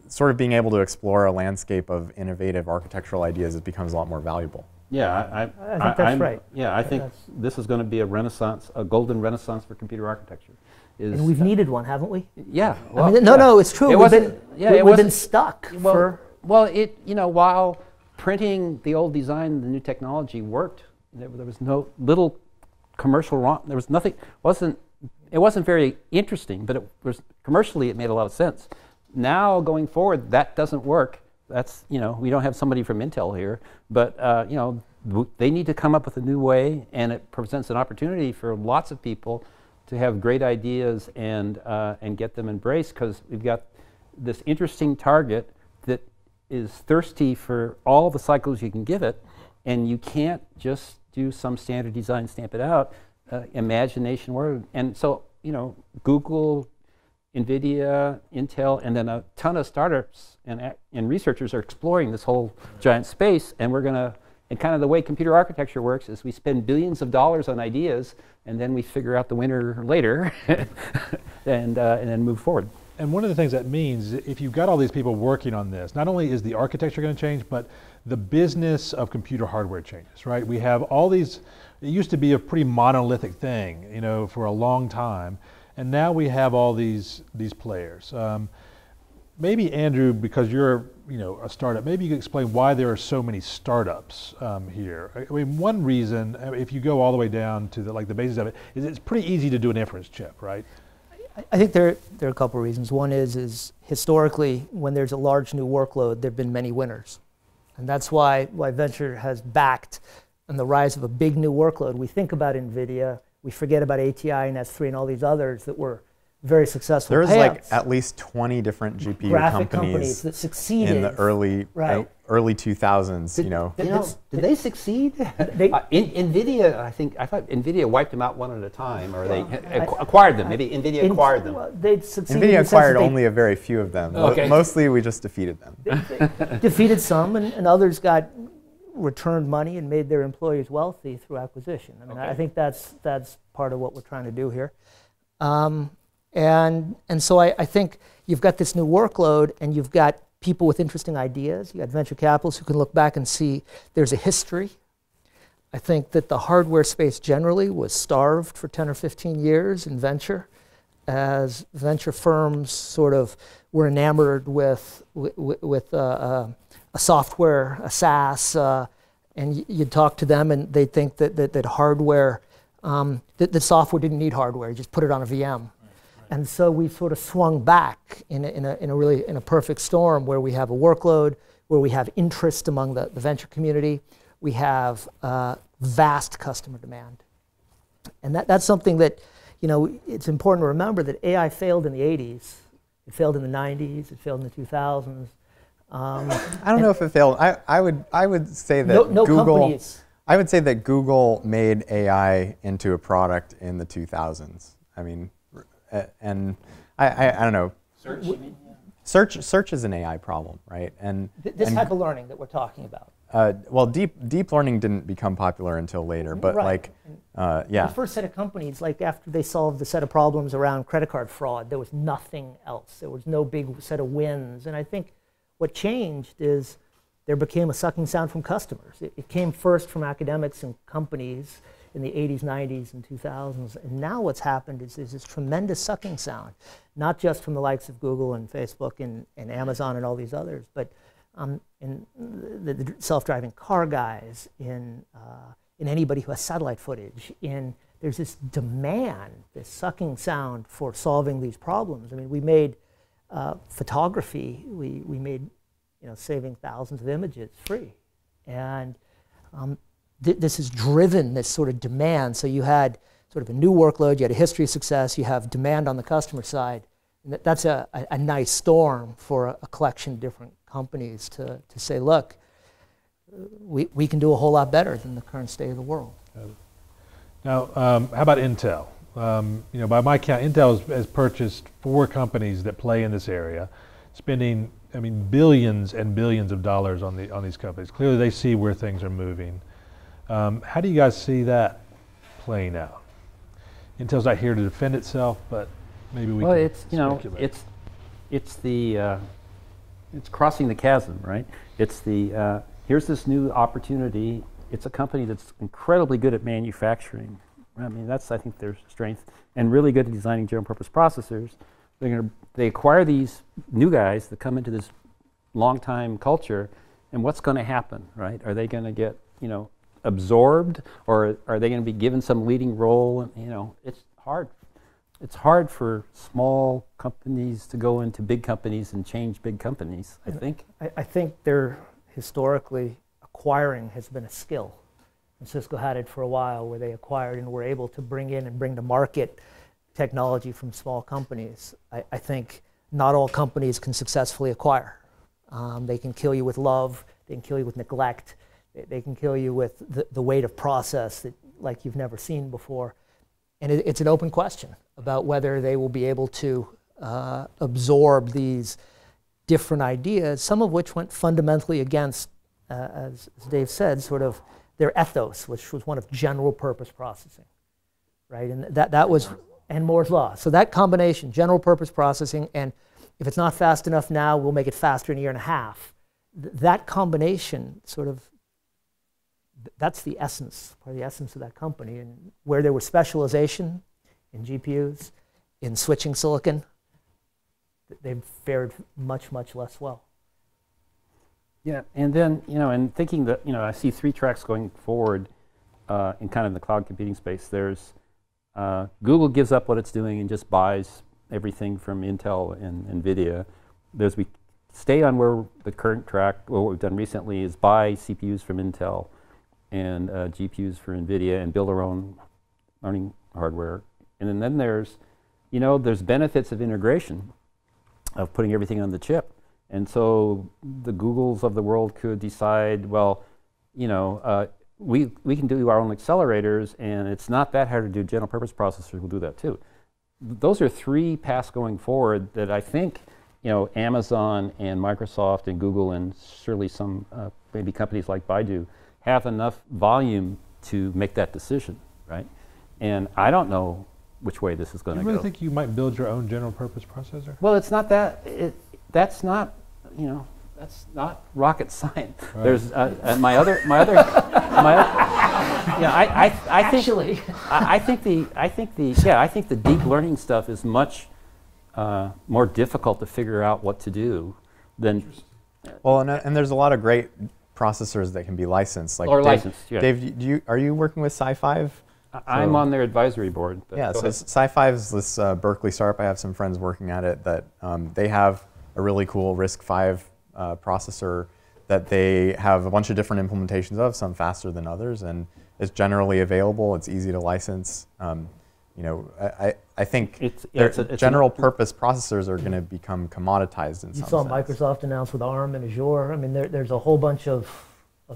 sort of being able to explore a landscape of innovative architectural ideas, it becomes a lot more valuable. Yeah, I think that's right. Yeah, I think this is going to be a renaissance, a golden renaissance for computer architecture. And we've needed one, haven't we? Yeah. Well, I mean, no, it's true. We've been stuck for. Well, while printing the old design, the new technology worked, there was no little commercial wrong. There was nothing. It wasn't very interesting, but it was commercially it made a lot of sense. Now going forward, that doesn't work. That's we don't have somebody from Intel here, but they need to come up with a new way, and it presents an opportunity for lots of people to have great ideas and get them embraced, because we've got this interesting target that is thirsty for all the cycles you can give it, and you can't just do some standard design, stamp it out. Imagination word, and so Google, NVIDIA, Intel, and then a ton of startups and researchers are exploring this whole giant space, and we're going to. And kind of the way computer architecture works is we spend billions of dollars on ideas, and then we figure out the winner later, and then move forward. And one of the things that means, if you've got all these people working on this, not only is the architecture going to change, but the business of computer hardware changes, right? We have all these, it used to be a pretty monolithic thing, for a long time, and now we have all these players. Maybe Andrew, because you're a startup, maybe you could explain why there are so many startups here. I mean, one reason, if you go all the way down to the basis of it, is it's pretty easy to do an inference chip, right? I think there are a couple of reasons. One is historically, when there's a large new workload, there have been many winners. And that's why venture has backed on the rise of a big new workload. We think about NVIDIA, we forget about ATI and S3 and all these others that were very successful. There's like at least 20 different GPU companies that succeeded in the early 2000s. Did they succeed? NVIDIA, I thought NVIDIA wiped them out one at a time, or they acquired them. Maybe NVIDIA acquired them. Well, NVIDIA acquired only a very few of them. Okay. Mostly we just defeated them. They defeated some, and others got returned money and made their employees wealthy through acquisition. I mean, I think that's part of what we're trying to do here. And so I think you've got this new workload, and you've got people with interesting ideas. You got venture capitalists who can look back and see there's a history. I think that the hardware space generally was starved for 10 or 15 years in venture, as venture firms sort of were enamored with a software, a SaaS, and you'd talk to them and they'd think that hardware, that software didn't need hardware, you just put it on a VM. And so we sort of swung back in a perfect storm, where we have a workload, where we have interest among the venture community, we have vast customer demand. And that's something that, it's important to remember that AI failed in the 80s, it failed in the 90s, it failed in the 2000s. I don't know if it failed. I would say that Google. I would say that Google made AI into a product in the 2000s. I mean, and I don't know. Search, you mean? Search is an AI problem, right? And this type of learning that we're talking about. Well, deep learning didn't become popular until later, but yeah. The first set of companies, after they solved the set of problems around credit card fraud, there was nothing else. There was no big set of wins. And I think what changed is there became a sucking sound from customers. It came first from academics and companies in the 80s, 90s, and 2000s. And now what's happened is there's this tremendous sucking sound, not just from the likes of Google and Facebook and Amazon and all these others, but in the self-driving car guys, in anybody who has satellite footage. There's this demand, this sucking sound for solving these problems. I mean, we made photography, we made saving thousands of images free. And this has driven this sort of demand. So you had sort of a new workload, you had a history of success, you have demand on the customer side. And that's a nice storm for a collection of different companies to say, look, we can do a whole lot better than the current state of the world. Now, how about Intel? You know, by my count, Intel has purchased 4 companies that play in this area, spending, I mean, billions and billions of dollars on these companies. Clearly, they see where things are moving. How do you guys see that playing out? Intel's not here to defend itself, but maybe we well, can it's you know, speculate. it's crossing the chasm, right? It's the here's this new opportunity. It's a company that's incredibly good at manufacturing. I mean, that's, I think, their strength, and really good at designing general-purpose processors. They acquire these new guys that come into this long-time culture, and what's going to happen, right? Are they going to get, you know, absorbed, or are they going to be given some leading role? You know, it's hard. It's hard for small companies to go into big companies and change big companies, I think. I think they're historically acquiring has been a skill. And Cisco had it for a while where they acquired and were able to bring in and bring to market technology from small companies. I think not all companies can successfully acquire. They can kill you with love, they can kill you with neglect, they can kill you with the weight of process that like you've never seen before. And it's an open question about whether they will be able to absorb these different ideas, some of which went fundamentally against, as Dave said, sort of their ethos, which was one of general purpose processing, right? And that was, and Moore's law. So that combination, general purpose processing, and if it's not fast enough now, we'll make it faster in a year and a half. That combination sort of, that's the essence, part of the essence of that company. And where there was specialization in GPUs, in switching silicon, they've fared much, much less well. Yeah, and then, you know, and thinking that, you know, I see 3 tracks going forward in kind of the cloud computing space. There's Google gives up what it's doing and just buys everything from Intel and NVIDIA. There's we stay on where the current track, well, what we've done recently is buy CPUs from Intel and GPUs for NVIDIA and build our own learning hardware. And then there's, you know, there's benefits of integration, of putting everything on the chip. And so the Googles of the world could decide, well, you know, we can do our own accelerators, and it's not that hard to do general purpose processors. We'll do that too. Those are 3 paths going forward that I think, you know, Amazon and Microsoft and Google and surely some maybe companies like Baidu have enough volume to make that decision, right? And I don't know which way this is going to go. You really think you might build your own general purpose processor? Well, it's not that. That's not, you know, that's not rocket science. Right. There's my other yeah, I think Actually. I think the deep learning stuff is much more difficult to figure out what to do than. Well, and there's a lot of great processors that can be licensed. Like or Dave, licensed, yeah. Dave, are you working with Sci5? I'm on their advisory board. Yeah, so Sci5 is this Berkeley startup. I have some friends working at it that they have a really cool RISC-V processor that they have a bunch of different implementations of, some faster than others, and it's generally available. It's easy to license. You know, I think general purpose processors are going to become commoditized in some sense. You saw Microsoft announce with ARM and Azure. I mean, there's a whole bunch of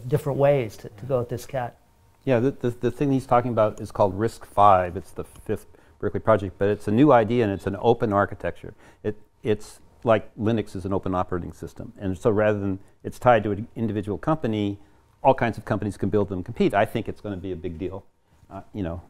different ways to go at this cat. Yeah, the thing he's talking about is called RISC-V. It's the 5th Berkeley project, but it's a new idea and it's an open architecture. It's like Linux is an open operating system, and so rather than it's tied to an individual company, all kinds of companies can build them and compete. I think it's going to be a big deal. You know,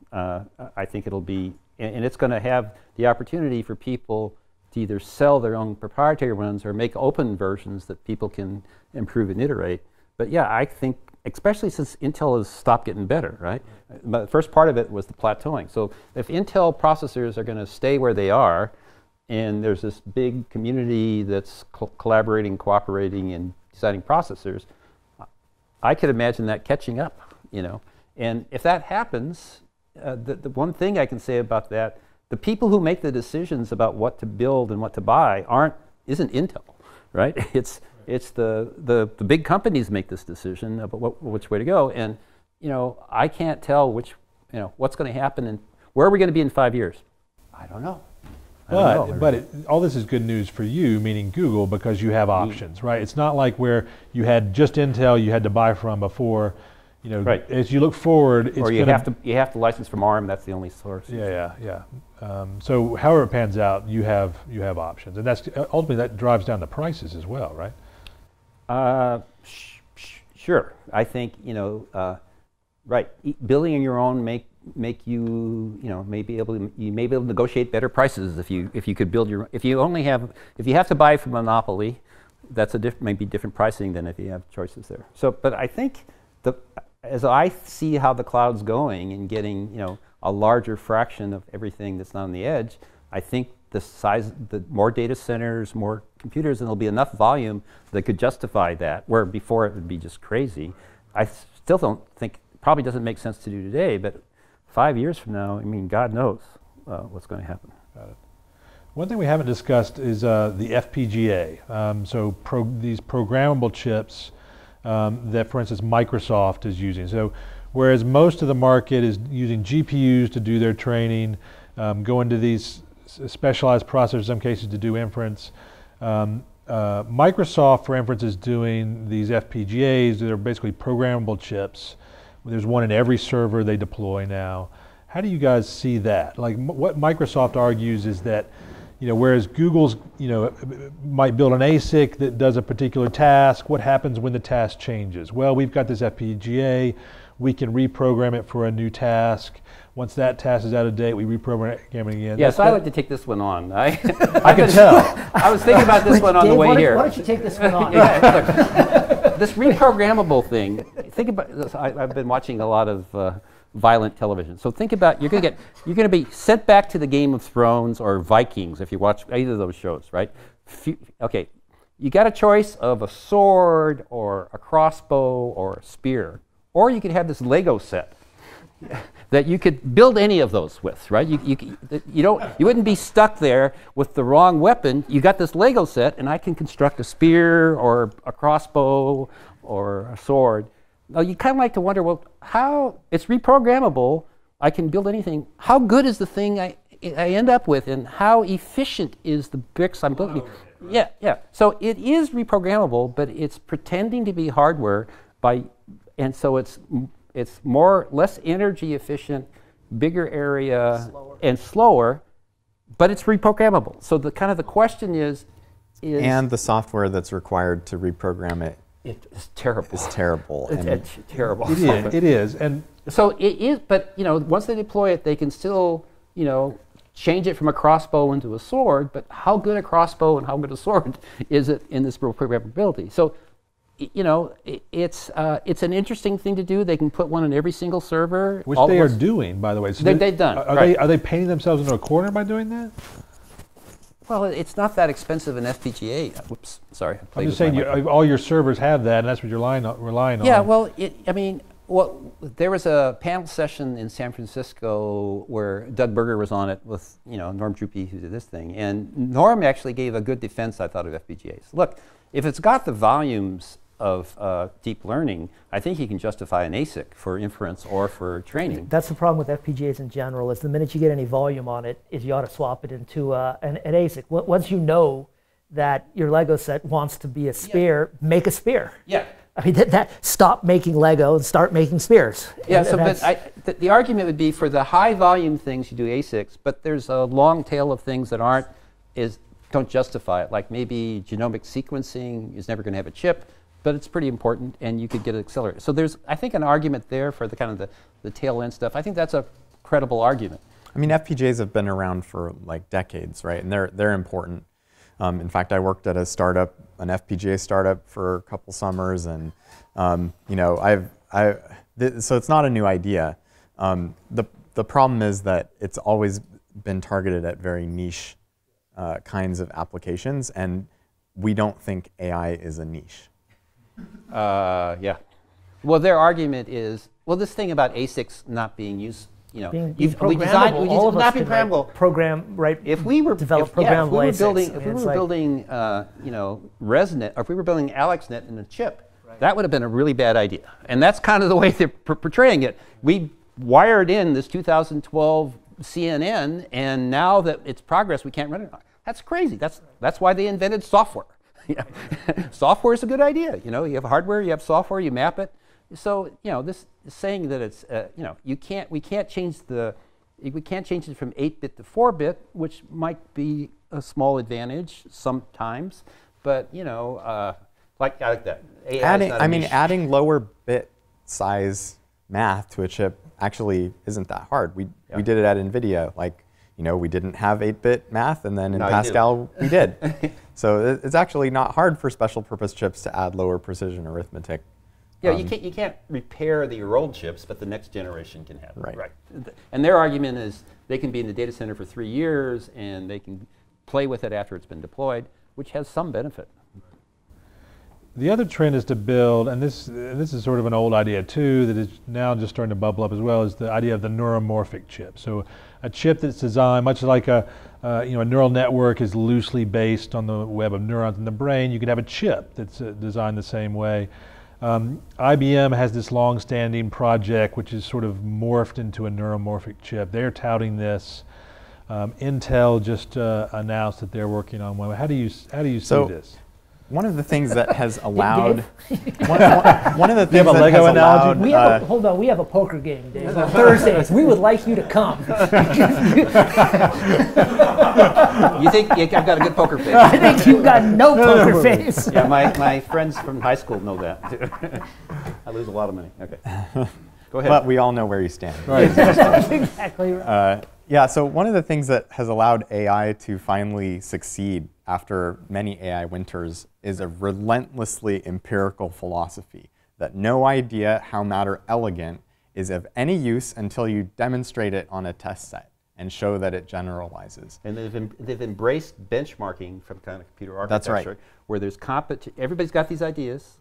I think it'll be, and it's going to have the opportunity for people to either sell their own proprietary ones or make open versions that people can improve and iterate. But yeah, I think, especially since Intel has stopped getting better, right? But the first part of it was the plateauing. So if Intel processors are going to stay where they are, and there's this big community that's collaborating, cooperating, and designing processors, I could imagine that catching up, you know. And if that happens, the one thing I can say about that, the people who make the decisions about what to build and what to buy isn't Intel, right? It's the big companies make this decision about which way to go. And, you know, I can't tell what's going to happen and where are we going to be in 5 years? I don't know. But all this is good news for you, meaning Google, because you have options, right? It's not like where you had just Intel you had to buy from before. you know, Right. as you look forward, it's Or you gonna, have to license from ARM. That's the only source. Yeah. So however it pans out, you have options, and that's ultimately that drives down the prices as well, right? Sure. I think right. Building in your own make you may be able to negotiate better prices if you could build your, if you have to buy from a monopoly, that's maybe different pricing than if you have choices there. So, but I think as I see how the cloud's going and getting a larger fraction of everything that's not on the edge, I think the more data centers, more computers, and there'll be enough volume that could justify that, where before it would be just crazy. I still don't think, probably doesn't make sense to do today, but 5 years from now, I mean, God knows what's going to happen. Got it. One thing we haven't discussed is the FPGA. These programmable chips that, for instance, Microsoft is using. So whereas most of the market is using GPUs to do their training, go into these specialized processors in some cases to do inference, Microsoft for inference is doing these FPGAs. They're basically programmable chips. There's one in every server they deploy now. How do you guys see that? Like what Microsoft argues is that, whereas Google's, might build an ASIC that does a particular task, what happens when the task changes? Well, we've got this FPGA, we can reprogram it for a new task. Once that task is out of date, we reprogram it again. Yes, I like to take this one on. I can tell. I was thinking about this one on the way here. Why don't you take this one on? This reprogrammable thing, think about this. I've been watching a lot of violent television. So think about, you're going to be sent back to the Game of Thrones or Vikings if you watch either of those shows, right? Okay, you got a choice of a sword or a crossbow or a spear, or you could have this Lego set that you could build any of those with, right? You wouldn't be stuck there with the wrong weapon. You got this Lego set, and I can construct a spear or a crossbow or a sword. Now you kind of like to wonder, well, how it's reprogrammable? I can build anything. How good is the thing I end up with, and how efficient is the bricks I'm building? Yeah. So it is reprogrammable, but it's pretending to be hardware and so it's less energy efficient, bigger area, and slower, but it's reprogrammable. So the question is and the software that's required to reprogram it is terrible. It's terrible. It's terrible. It is. And so it is, but once they deploy it, they can still change it from a crossbow into a sword. But how good a crossbow and how good a sword is it in this programmability? So it's an interesting thing to do. They can put one in every single server. Which they are doing, by the way. So they've done. Are they painting themselves into a corner by doing that? Well, it's not that expensive an FPGA. Whoops, sorry. I'm just saying all your servers have that, and that's what you're relying on. Yeah, well, there was a panel session in San Francisco where Doug Berger was on it with Norm Drupe, who did this thing, and Norm actually gave a good defense, I thought, of FPGAs. Look, if it's got the volumes of deep learning, I think you can justify an ASIC for inference or for training. That's the problem with FPGAs in general, is the minute you get any volume on it, is you ought to swap it into an ASIC. Once you know that your Lego set wants to be a spear, make a spear. Yeah. I mean, stop making Lego and start making spears. Yeah, but the argument would be for the high volume things you do ASICs, but there's a long tail of things that don't justify it. Like maybe genomic sequencing is never going to have a chip, but it's pretty important, and you could get it accelerated. So there's, I think, an argument there for the kind of the tail end stuff. I think that's a credible argument. I mean, FPGAs have been around for like decades, right? And they're important. In fact, I worked at a startup, an FPGA startup, for a couple summers, and so it's not a new idea. The problem is that it's always been targeted at very niche kinds of applications, and we don't think AI is a niche. Yeah. Well, their argument is, this thing about ASICs not being used, being programmable, not being programmable. Program, right? If we were programmable building ResNet, or if we were building AlexNet in a chip, that would have been a really bad idea. And that's kind of the way they're portraying it. We wired in this 2012 CNN, and now that it's progress, we can't run it. That's crazy. That's why they invented software. Software is a good idea. You have hardware, you have software, you map it. So this saying that it's we can't change it from 8-bit to 4-bit, which might be a small advantage sometimes, but like that. Adding lower bit size math to a chip actually isn't that hard. We did it at NVIDIA. We didn't have 8-bit math, and then in Pascal we did. So it's actually not hard for special purpose chips to add lower precision arithmetic. Yeah, you can't repair your old chips, but the next generation can have them. Right. And their argument is they can be in the data center for 3 years, and they can play with it after it's been deployed, which has some benefit. The other trend is to build, and this is sort of an old idea too, that is now just starting to bubble up as well, is the idea of the neuromorphic chip. So a chip that's designed much like a neural network is loosely based on the web of neurons in the brain. You could have a chip that's designed the same way. IBM has this long-standing project which is sort of morphed into a neuromorphic chip. They're touting this. Intel just announced that they're working on one. How do you see this? One of the things that has allowed one of the things that has allowed hold on, we have a poker game, Dave, on Thursdays. We would like you to come. You think I've got a good poker face? I think you've got no poker face. Yeah, my friends from high school know that too. I lose a lot of money. Okay, go ahead. But we all know where you stand. Right. That's exactly right. So one of the things that has allowed AI to finally succeed after many AI winters is a relentlessly empirical philosophy that no idea how matter elegant is of any use until you demonstrate it on a test set and show that it generalizes. And they've embraced benchmarking from kind of computer architecture. That's right. Where there's everybody's got these ideas,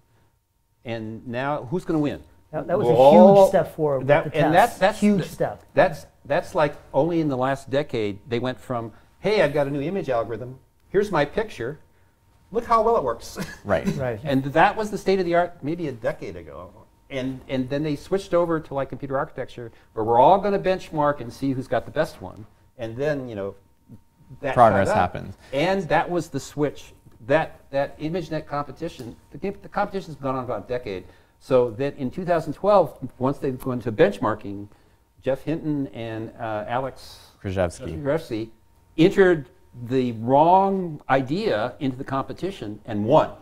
and now who's going to win? That was a huge step forward. That's a huge step. That's like only in the last decade they went from, hey, I've got a new image algorithm. Here's my picture. Look how well it works. Right. Right. And that was the state of the art maybe a decade ago. And then they switched over to like computer architecture where we're all going to benchmark and see who's got the best one. And then, that progress happens. And that was the switch. That ImageNet competition, the competition's gone on about a decade. So that in 2012, once they go into benchmarking, Jeff Hinton and Alex Krzyzewski entered the wrong idea into the competition and won.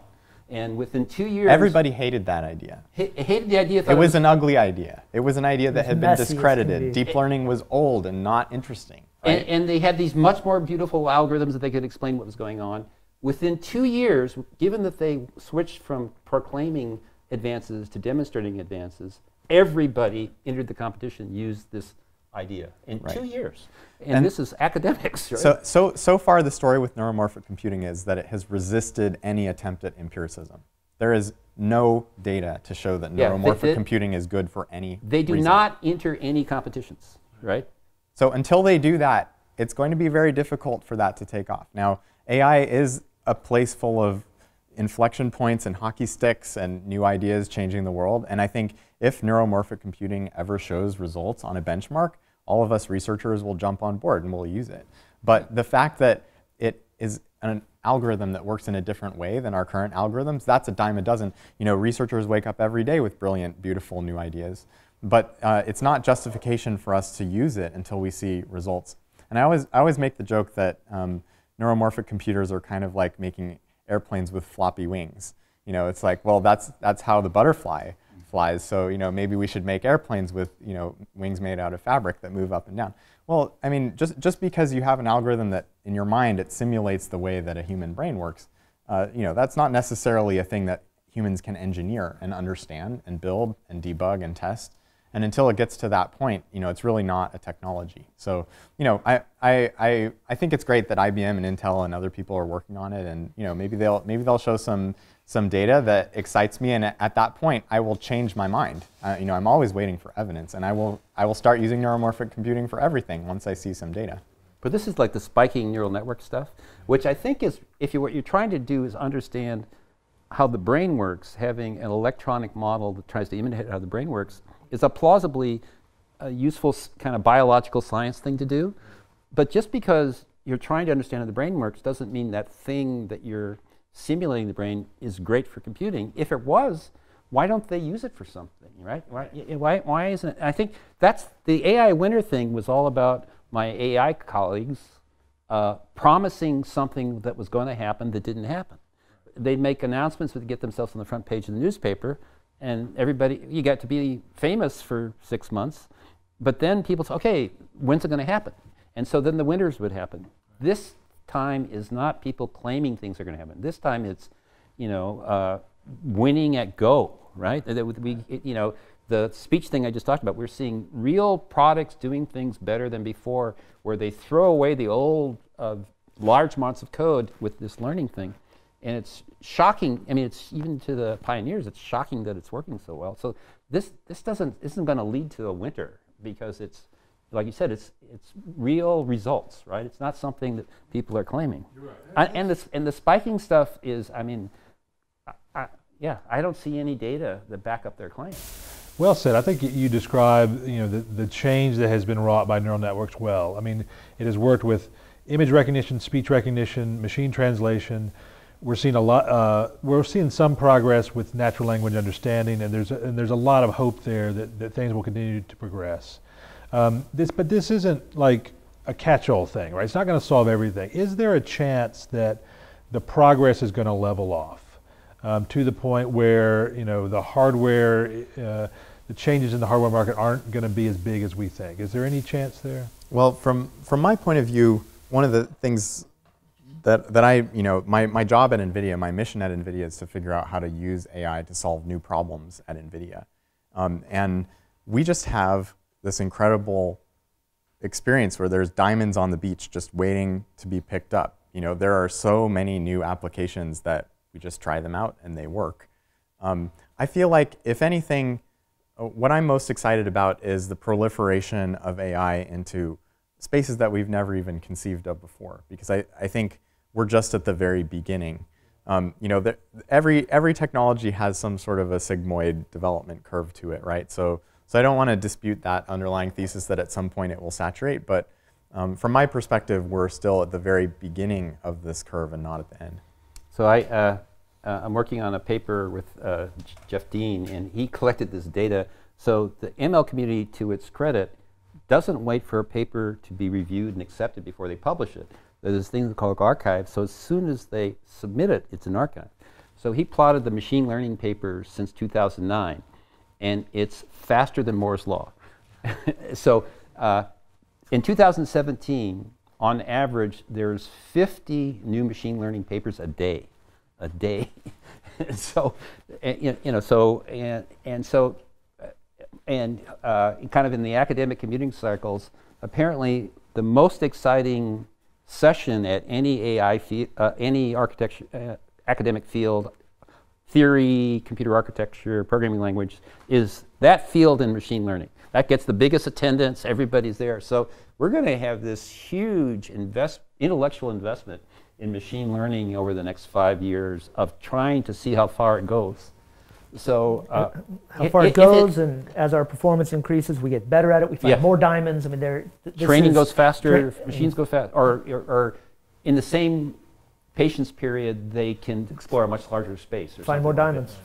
And within 2 years, everybody hated that idea. Hated the idea. It was an ugly idea. It was an idea that had been discredited. Deep learning was old and not interesting. Right? And they had these much more beautiful algorithms that they could explain what was going on. Within 2 years, given that they switched from proclaiming advances to demonstrating advances, everybody entered the competition used this idea in 2 years. And this is academics, right? So far the story with neuromorphic computing is that it has resisted any attempt at empiricism. There is no data to show that neuromorphic computing is good for any They do reason. not enter any competitions, right? So until they do that, it's going to be very difficult for that to take off. Now, AI is a place full of inflection points and hockey sticks and new ideas changing the world. And I think if neuromorphic computing ever shows results on a benchmark, all of us researchers will jump on board and we'll use it. But the fact that it is an algorithm that works in a different way than our current algorithms, that's a dime a dozen. Researchers wake up every day with brilliant, beautiful new ideas. But it's not justification for us to use it until we see results. And I always make the joke that neuromorphic computers are kind of like making airplanes with floppy wings. It's like, well, that's how the butterfly flies. So maybe we should make airplanes with wings made out of fabric that move up and down. Well, I mean, just because you have an algorithm that in your mind it simulates the way that a human brain works, that's not necessarily a thing that humans can engineer and understand and build and debug and test. And until it gets to that point, it's really not a technology. So, I think it's great that IBM and Intel and other people are working on it, and maybe they'll show some data that excites me, and at that point, I will change my mind. I'm always waiting for evidence, and I will start using neuromorphic computing for everything once I see some data. But this is like the spiking neural network stuff, which I think is, what you're trying to do is understand how the brain works. Having an electronic model that tries to imitate how the brain works is a plausibly useful kind of biological science thing to do. But just because you're trying to understand how the brain works doesn't mean that thing that you're simulating the brain is great for computing. If it was, why don't they use it for something, right? Why isn't it? I think that's the AI winner thing was all about my AI colleagues promising something that was going to happen that didn't happen. They'd make announcements to get themselves on the front page of the newspaper, and everybody, you got to be famous for 6 months, but then people say, okay, when's it going to happen? And so then the winners would happen. This time is not people claiming things are going to happen. This time it's, winning at Go, right? The speech thing I just talked about, we're seeing real products doing things better than before, where they throw away the old large amounts of code with this learning thing. And it's shocking. I mean, it's even to the pioneers, it's shocking that it's working so well. So this isn't going to lead to a winter, because it's, like you said, it's real results, right? It's not something that people are claiming. You're right. And the spiking stuff is, I mean, I don't see any data that back up their claims. Well said. I think you describe the change that has been wrought by neural networks well. I mean, it has worked with image recognition, speech recognition, machine translation. We're seeing a lot. We're seeing some progress with natural language understanding, and there's a lot of hope there that things will continue to progress. But this isn't like a catch-all thing, right? It's not going to solve everything. Is there a chance that the progress is going to level off to the point where the hardware, the changes in the hardware market aren't going to be as big as we think? Is there any chance there? Well, from my point of view, one of the things that I, my job at NVIDIA, my mission at NVIDIA is to figure out how to use AI to solve new problems at NVIDIA. And we just have this incredible experience where there's diamonds on the beach just waiting to be picked up. There are so many new applications that we just try them out and they work. I feel like, if anything, what I'm most excited about is the proliferation of AI into spaces that we've never even conceived of before, because I think we're just at the very beginning. Every technology has some sort of a sigmoid development curve to it, right? So I don't want to dispute that underlying thesis that at some point it will saturate, but from my perspective, we're still at the very beginning of this curve and not at the end. So I'm working on a paper with Jeff Dean, and he collected this data. So the ML community, to its credit, doesn't wait for a paper to be reviewed and accepted before they publish it. There's this thing called archive, so as soon as they submit it, it's an archive. So he plotted the machine learning papers since 2009, and it's faster than Moore's law. So in 2017, on average, there's 50 new machine learning papers a day. So, kind of in the academic computing cycles, apparently the most exciting session at any any architecture, academic field, theory, computer architecture, programming language, is that field in machine learning. That gets the biggest attendance, everybody's there. So we're going to have this huge intellectual investment in machine learning over the next 5 years of trying to see how far it goes. So how far it goes, and as our performance increases, we get better at it. We find more diamonds. I mean, training goes faster, machines go fast, or in the same patience period, they can explore a much larger space. Or find more diamonds.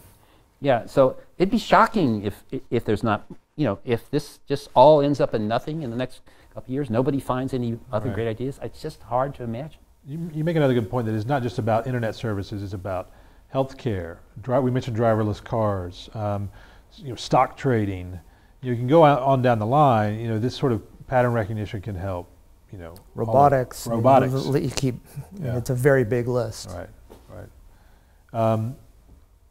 Yeah, so it'd be shocking if there's not, if this just all ends up in nothing in the next couple of years, nobody finds any other great ideas. It's just hard to imagine. You make another good point that it's not just about internet services, it's about healthcare. We mentioned driverless cars, stock trading. You can go on down the line. This sort of pattern recognition can help. Robotics. Robotics. You keep. It's a very big list. Right.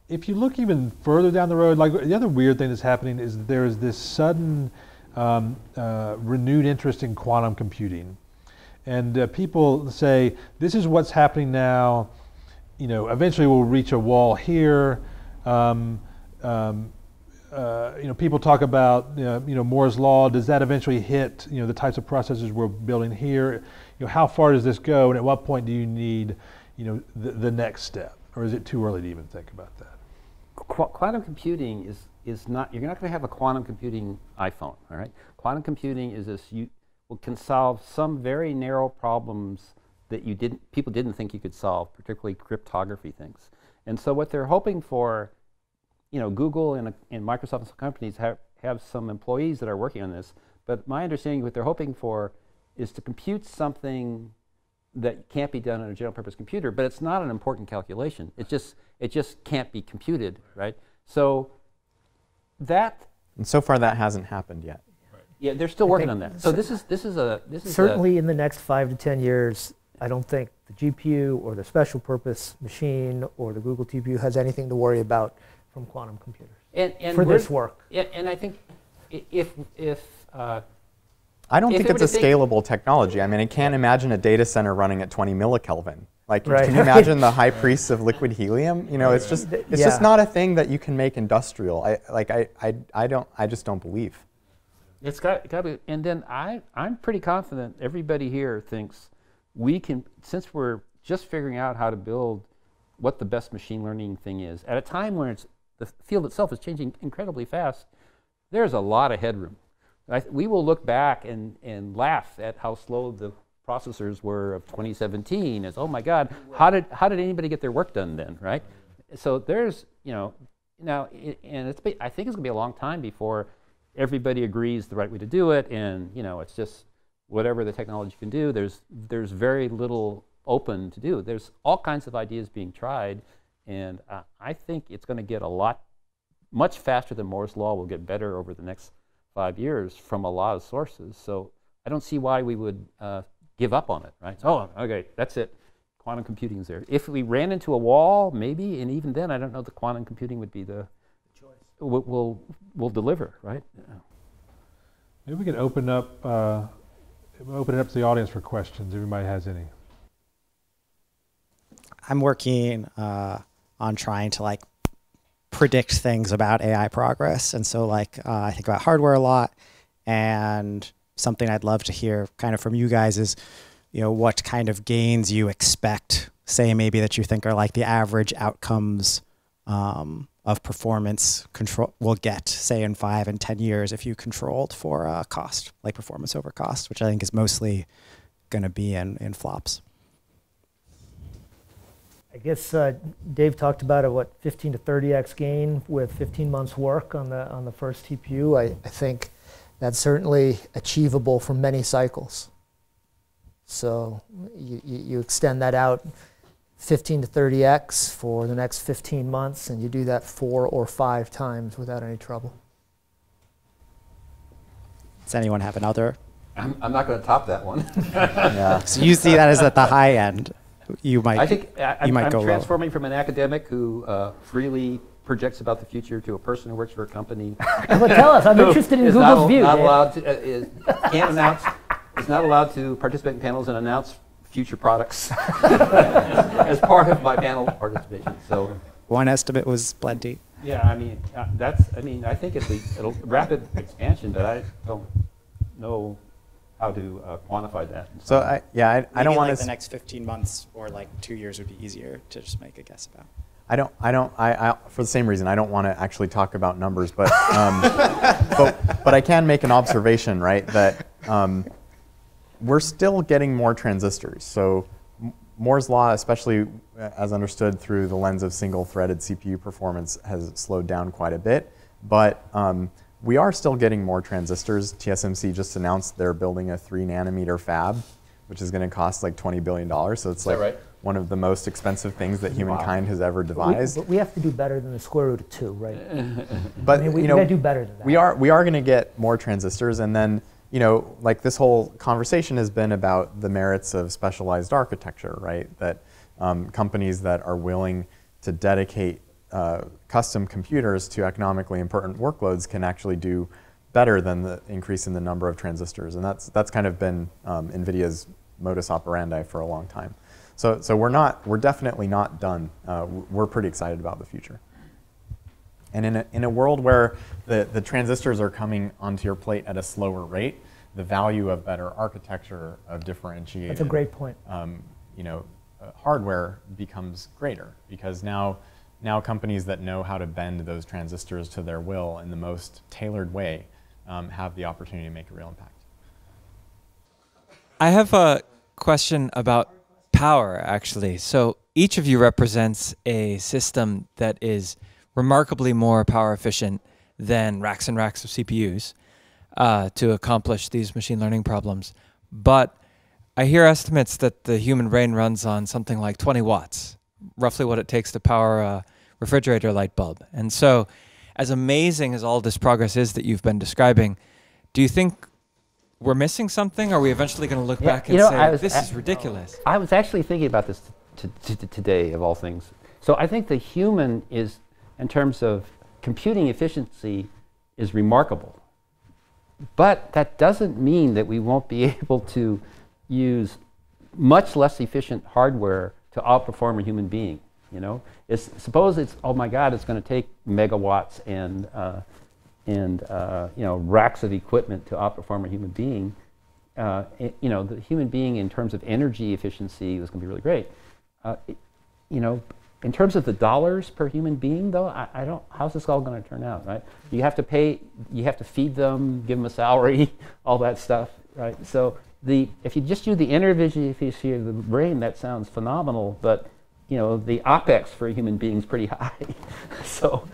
If you look even further down the road, like the other weird thing that's happening is there is this sudden renewed interest in quantum computing. And people say, this is what's happening now. Eventually we'll reach a wall here. People talk about, Moore's law. Does that eventually hit, the types of processors we're building here? How far does this go, and at what point do you need, the next step? Or is it too early to even think about that? Quantum computing is not. You're not going to have a quantum computing iPhone, all right? Quantum computing is this. Can solve some very narrow problems that people didn't think you could solve, particularly cryptography things. And so what they're hoping for Google and Microsoft and some companies have some employees that are working on this. But my understanding, what they're hoping for is to compute something that can't be done on a general purpose computer, but it's not an important calculation. It just can't be computed, right? So that. And so far that hasn't happened yet. Yeah, they're still working on that. So this is certainly in the next 5 to 10 years. I don't think the GPU or the special purpose machine or the Google TPU has anything to worry about from quantum computers for this work. Yeah, and I think if I don't think it's a scalable technology. I mean, I can't imagine a data center running at 20 millikelvin. Like, can you imagine the high priests of liquid helium? It's just not a thing that you can make industrial. I just don't believe. It's got to be, and then I'm pretty confident everybody here thinks we can, since we're just figuring out how to build what the best machine learning thing is, at a time when the field itself is changing incredibly fast, there's a lot of headroom. We will look back and laugh at how slow the processors were of 2017 as, oh my God, how did anybody get their work done then, right? So there's, now, and I think it's gonna be a long time before everybody agrees the right way to do it, and it's just whatever the technology can do, there's very little open to do. There's all kinds of ideas being tried, and I think it's gonna get much faster than Moore's Law will get better over the next 5 years from a lot of sources. So I don't see why we would give up on it, right? Oh, okay, that's it. Quantum computing is there. If we ran into a wall, maybe, and even then, I don't know that quantum computing would be the choice. Will deliver, right? Yeah. Maybe we can open it up to the audience for questions. If anybody has any. I'm working on trying to predict things about AI progress, and so I think about hardware a lot, and something I'd love to hear kind of from you guys is, what kind of gains you expect, say maybe that you think are the average outcomes of performance control will get, say in 5 and 10 years if you controlled for cost, like performance over cost, which I think is mostly going to be in flops. I guess Dave talked about a 15 to 30x gain with 15 months work on the first TPU. I think that's certainly achievable for many cycles. So you extend that out 15 to 30x for the next 15 months, and you do that 4 or 5 times without any trouble. Does anyone have another? I'm not going to top that one. Yeah. So you see that as at the high end. You might. I think I'm go transforming from an academic who freely projects about the future to a person who works for a company. Well, tell us. I'm interested in Google's view. Not allowed to, can't announce. Is not allowed to participate in panels and announce future products as part of my panel participation. So one estimate was plenty. Yeah, I mean I think it'll rapid expansion, but I don't know how to quantify that. So I don't want to. The next 15 months or 2 years would be easier to just make a guess about. I for the same reason, I don't want to actually talk about numbers, but but I can make an observation, right? That we're still getting more transistors. So Moore's Law, especially as understood through the lens of single-threaded CPU performance, has slowed down quite a bit. But we are still getting more transistors. TSMC just announced they're building a 3-nanometer fab, which is going to cost $20 billion. So it's right? One of the most expensive things that humankind has ever devised. But we have to do better than the square root of 2, right? But we got to do better than that. We are going to get more transistors, and then this whole conversation has been about the merits of specialized architecture, right? That companies that are willing to dedicate custom computers to economically important workloads can actually do better than the increase in the number of transistors, and that's kind of been NVIDIA's modus operandi for a long time. So we're definitely not done. We're pretty excited about the future. And in a world where the transistors are coming onto your plate at a slower rate, the value of better architecture, of differentiated, that's a great point. Hardware becomes greater, because now companies that know how to bend those transistors to their will in the most tailored way have the opportunity to make a real impact. I have a question about power, actually. So each of you represents a system that is remarkably more power efficient than racks and racks of CPUs to accomplish these machine learning problems. But I hear estimates that the human brain runs on something like 20 watts, roughly what it takes to power a refrigerator light bulb. And so, as amazing as all this progress is that you've been describing, do you think we're missing something? Are we eventually going to look back and say, this is ridiculous? I was actually thinking about this today, of all things. So I think the human is, in terms of computing efficiency, is remarkable. But that doesn't mean that we won't be able to use much less efficient hardware to outperform a human being. You know, suppose it's, oh my God, it's going to take megawatts and you know, racks of equipment to outperform a human being. You know, the human being in terms of energy efficiency is going to be really great. You know, in terms of the dollars per human being, though, I don't. How's this all going to turn out, right? You have to pay. You have to feed them, give them a salary, all that stuff, right? So if you just do the energy efficiency of the brain, that sounds phenomenal, but you know, the OpEx for a human being is pretty high. So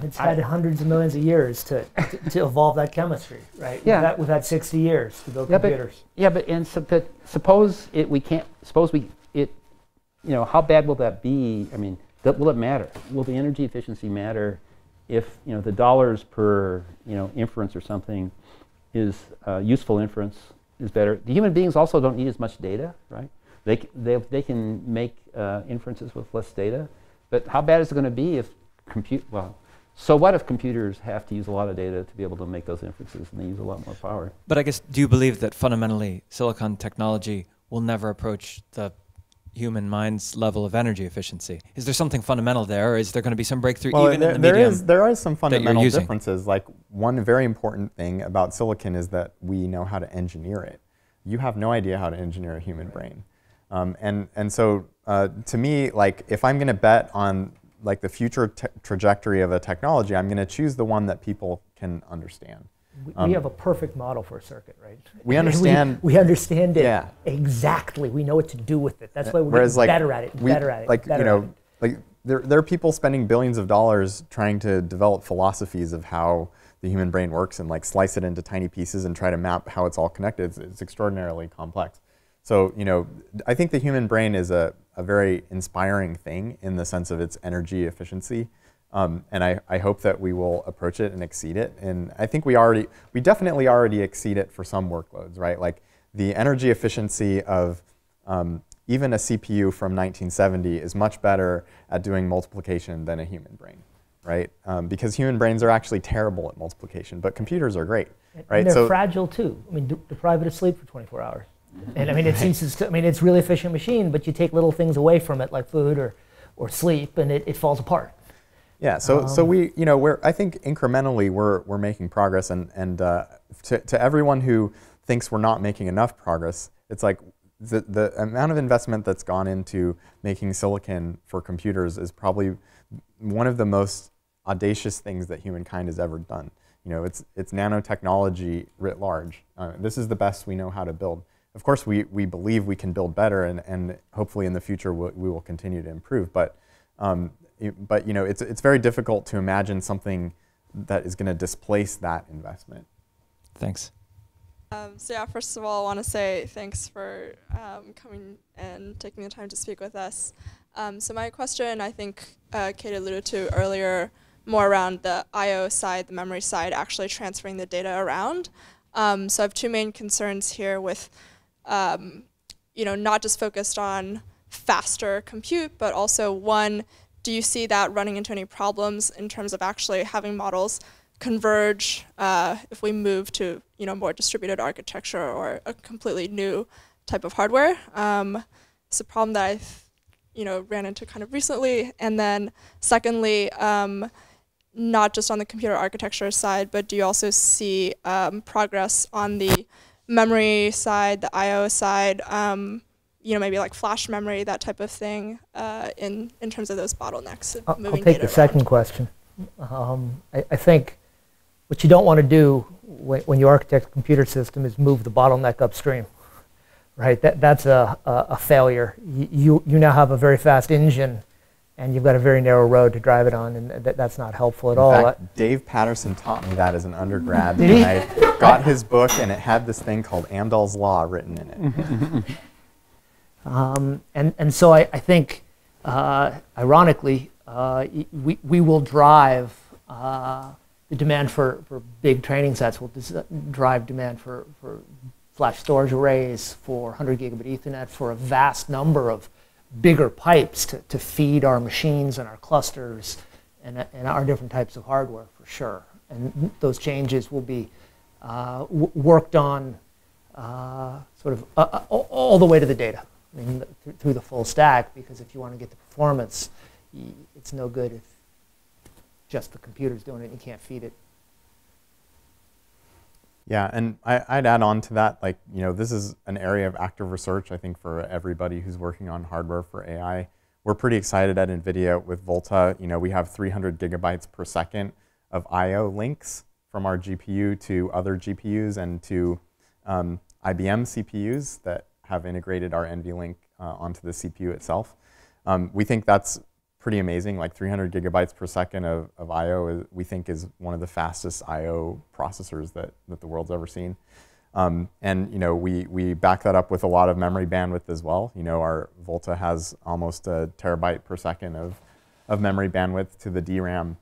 it's had hundreds of millions of years to evolve that chemistry, right? Yeah. We've had 60 years to build computers. But suppose you know, how bad will that be? I mean, will it matter? Will the energy efficiency matter if, you know, the dollars per, you know, inference or something is useful inference is better? The human beings also don't need as much data, right? They can make inferences with less data, but how bad is it going to be if so what if computers have to use a lot of data to be able to make those inferences and they use a lot more power? But I guess, do you believe that fundamentally silicon technology will never approach the human mind's level of energy efficiency? Is there something fundamental there, or is there going to be some breakthrough even in the medium? There are some fundamental differences. Like, one very important thing about silicon is that we know how to engineer it. You have no idea how to engineer a human brain. And so to me, like, if I'm going to bet on like the future trajectory of a technology, I'm going to choose the one that people can understand. We have a perfect model for a circuit, right? We understand. We understand it, yeah, exactly. We know what to do with it. That's why we're getting better at it, better at it. Like, you know, like there are people spending billions of dollars trying to develop philosophies of how the human brain works and like slice it into tiny pieces and try to map how it's all connected. It's extraordinarily complex. So, you know, I think the human brain is a very inspiring thing in the sense of its energy efficiency. And I hope that we will approach it and exceed it. And I think we definitely already exceed it for some workloads, right? Like the energy efficiency of even a CPU from 1970 is much better at doing multiplication than a human brain, right? Because human brains are actually terrible at multiplication, but computers are great, right? And they're fragile too. I mean, deprive it of sleep for 24 hours. And I mean, it ceases to, I mean, it's a really efficient machine, but you take little things away from it, like food or sleep, and it falls apart. Yeah, so we, you know, I think incrementally we're making progress, and to everyone who thinks we're not making enough progress, it's like the amount of investment that's gone into making silicon for computers is probably one of the most audacious things that humankind has ever done. You know, it's nanotechnology writ large. This is the best we know how to build. Of course, we believe we can build better, and hopefully in the future we will continue to improve. But you know, it's very difficult to imagine something that is going to displace that investment. Thanks. So yeah, first of all, I want to say thanks for coming and taking the time to speak with us. So my question, I think Cade alluded to earlier, more around the I/O side, the memory side, actually transferring the data around. So I have two main concerns here with, you know, not just focused on faster compute, but also one, do you see that running into any problems in terms of actually having models converge if we move to, you know, more distributed architecture or a completely new type of hardware? It's a problem that I, you know, ran into kind of recently. And then secondly, not just on the computer architecture side, but do you also see progress on the memory side, the I/O side, you know, maybe like flash memory, that type of thing, in terms of those bottlenecks of moving data I'll take the second question. I think what you don't want to do when you architect a computer system is move the bottleneck upstream, right? That's a failure. You now have a very fast engine and you've got a very narrow road to drive it on, and that's not helpful at In all. fact, Dave Patterson taught me that as an undergrad. Did he? And I got his book, and it had this thing called Amdahl's Law written in it. And so I think, ironically, we will drive the demand for big training sets, will drive demand for flash storage arrays, for 100 gigabit Ethernet, for a vast number of bigger pipes to feed our machines and our clusters and our different types of hardware, for sure. And those changes will be worked on sort of all the way to the data. I mean, through the full stack, because if you want to get the performance, it's no good if just the computer's doing it and you can't feed it. Yeah, and I'd add on to that, like, you know, this is an area of active research, I think, for everybody who's working on hardware for AI. We're pretty excited at NVIDIA with Volta. You know, we have 300 gigabytes per second of I/O links from our GPU to other GPUs and to IBM CPUs that have integrated our NVLink onto the CPU itself. We think that's pretty amazing. Like 300 gigabytes per second of I/O, we think is one of the fastest I/O processors that the world's ever seen. And you know, we back that up with a lot of memory bandwidth as well. You know, our Volta has almost a terabyte per second of memory bandwidth to the DRAM.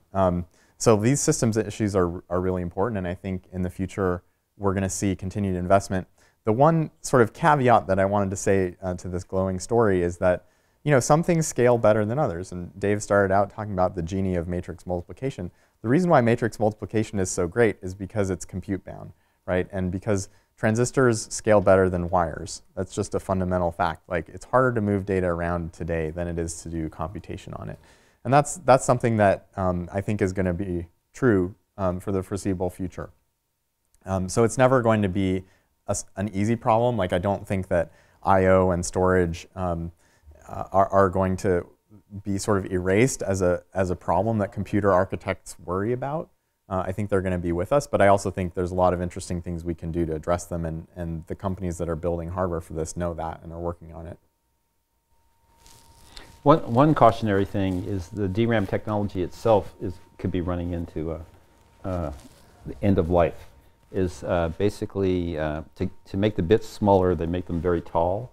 So these systems issues are really important, and I think in the future we're going to see continued investment. The one sort of caveat that I wanted to say to this glowing story is that, you know, some things scale better than others. And Dave started out talking about the genie of matrix multiplication. The reason why matrix multiplication is so great is because it's compute bound, right? And because transistors scale better than wires. That's just a fundamental fact. Like, it's harder to move data around today than it is to do computation on it. And that's something that I think is going to be true for the foreseeable future. So it's never going to be an easy problem. Like, I don't think that I/O and storage are going to be sort of erased as a problem that computer architects worry about. I think they're going to be with us, but I also think there's a lot of interesting things we can do to address them, and the companies that are building hardware for this know that and are working on it. One cautionary thing is the DRAM technology itself could be running into the end of life. Is basically to make the bits smaller, they make them very tall.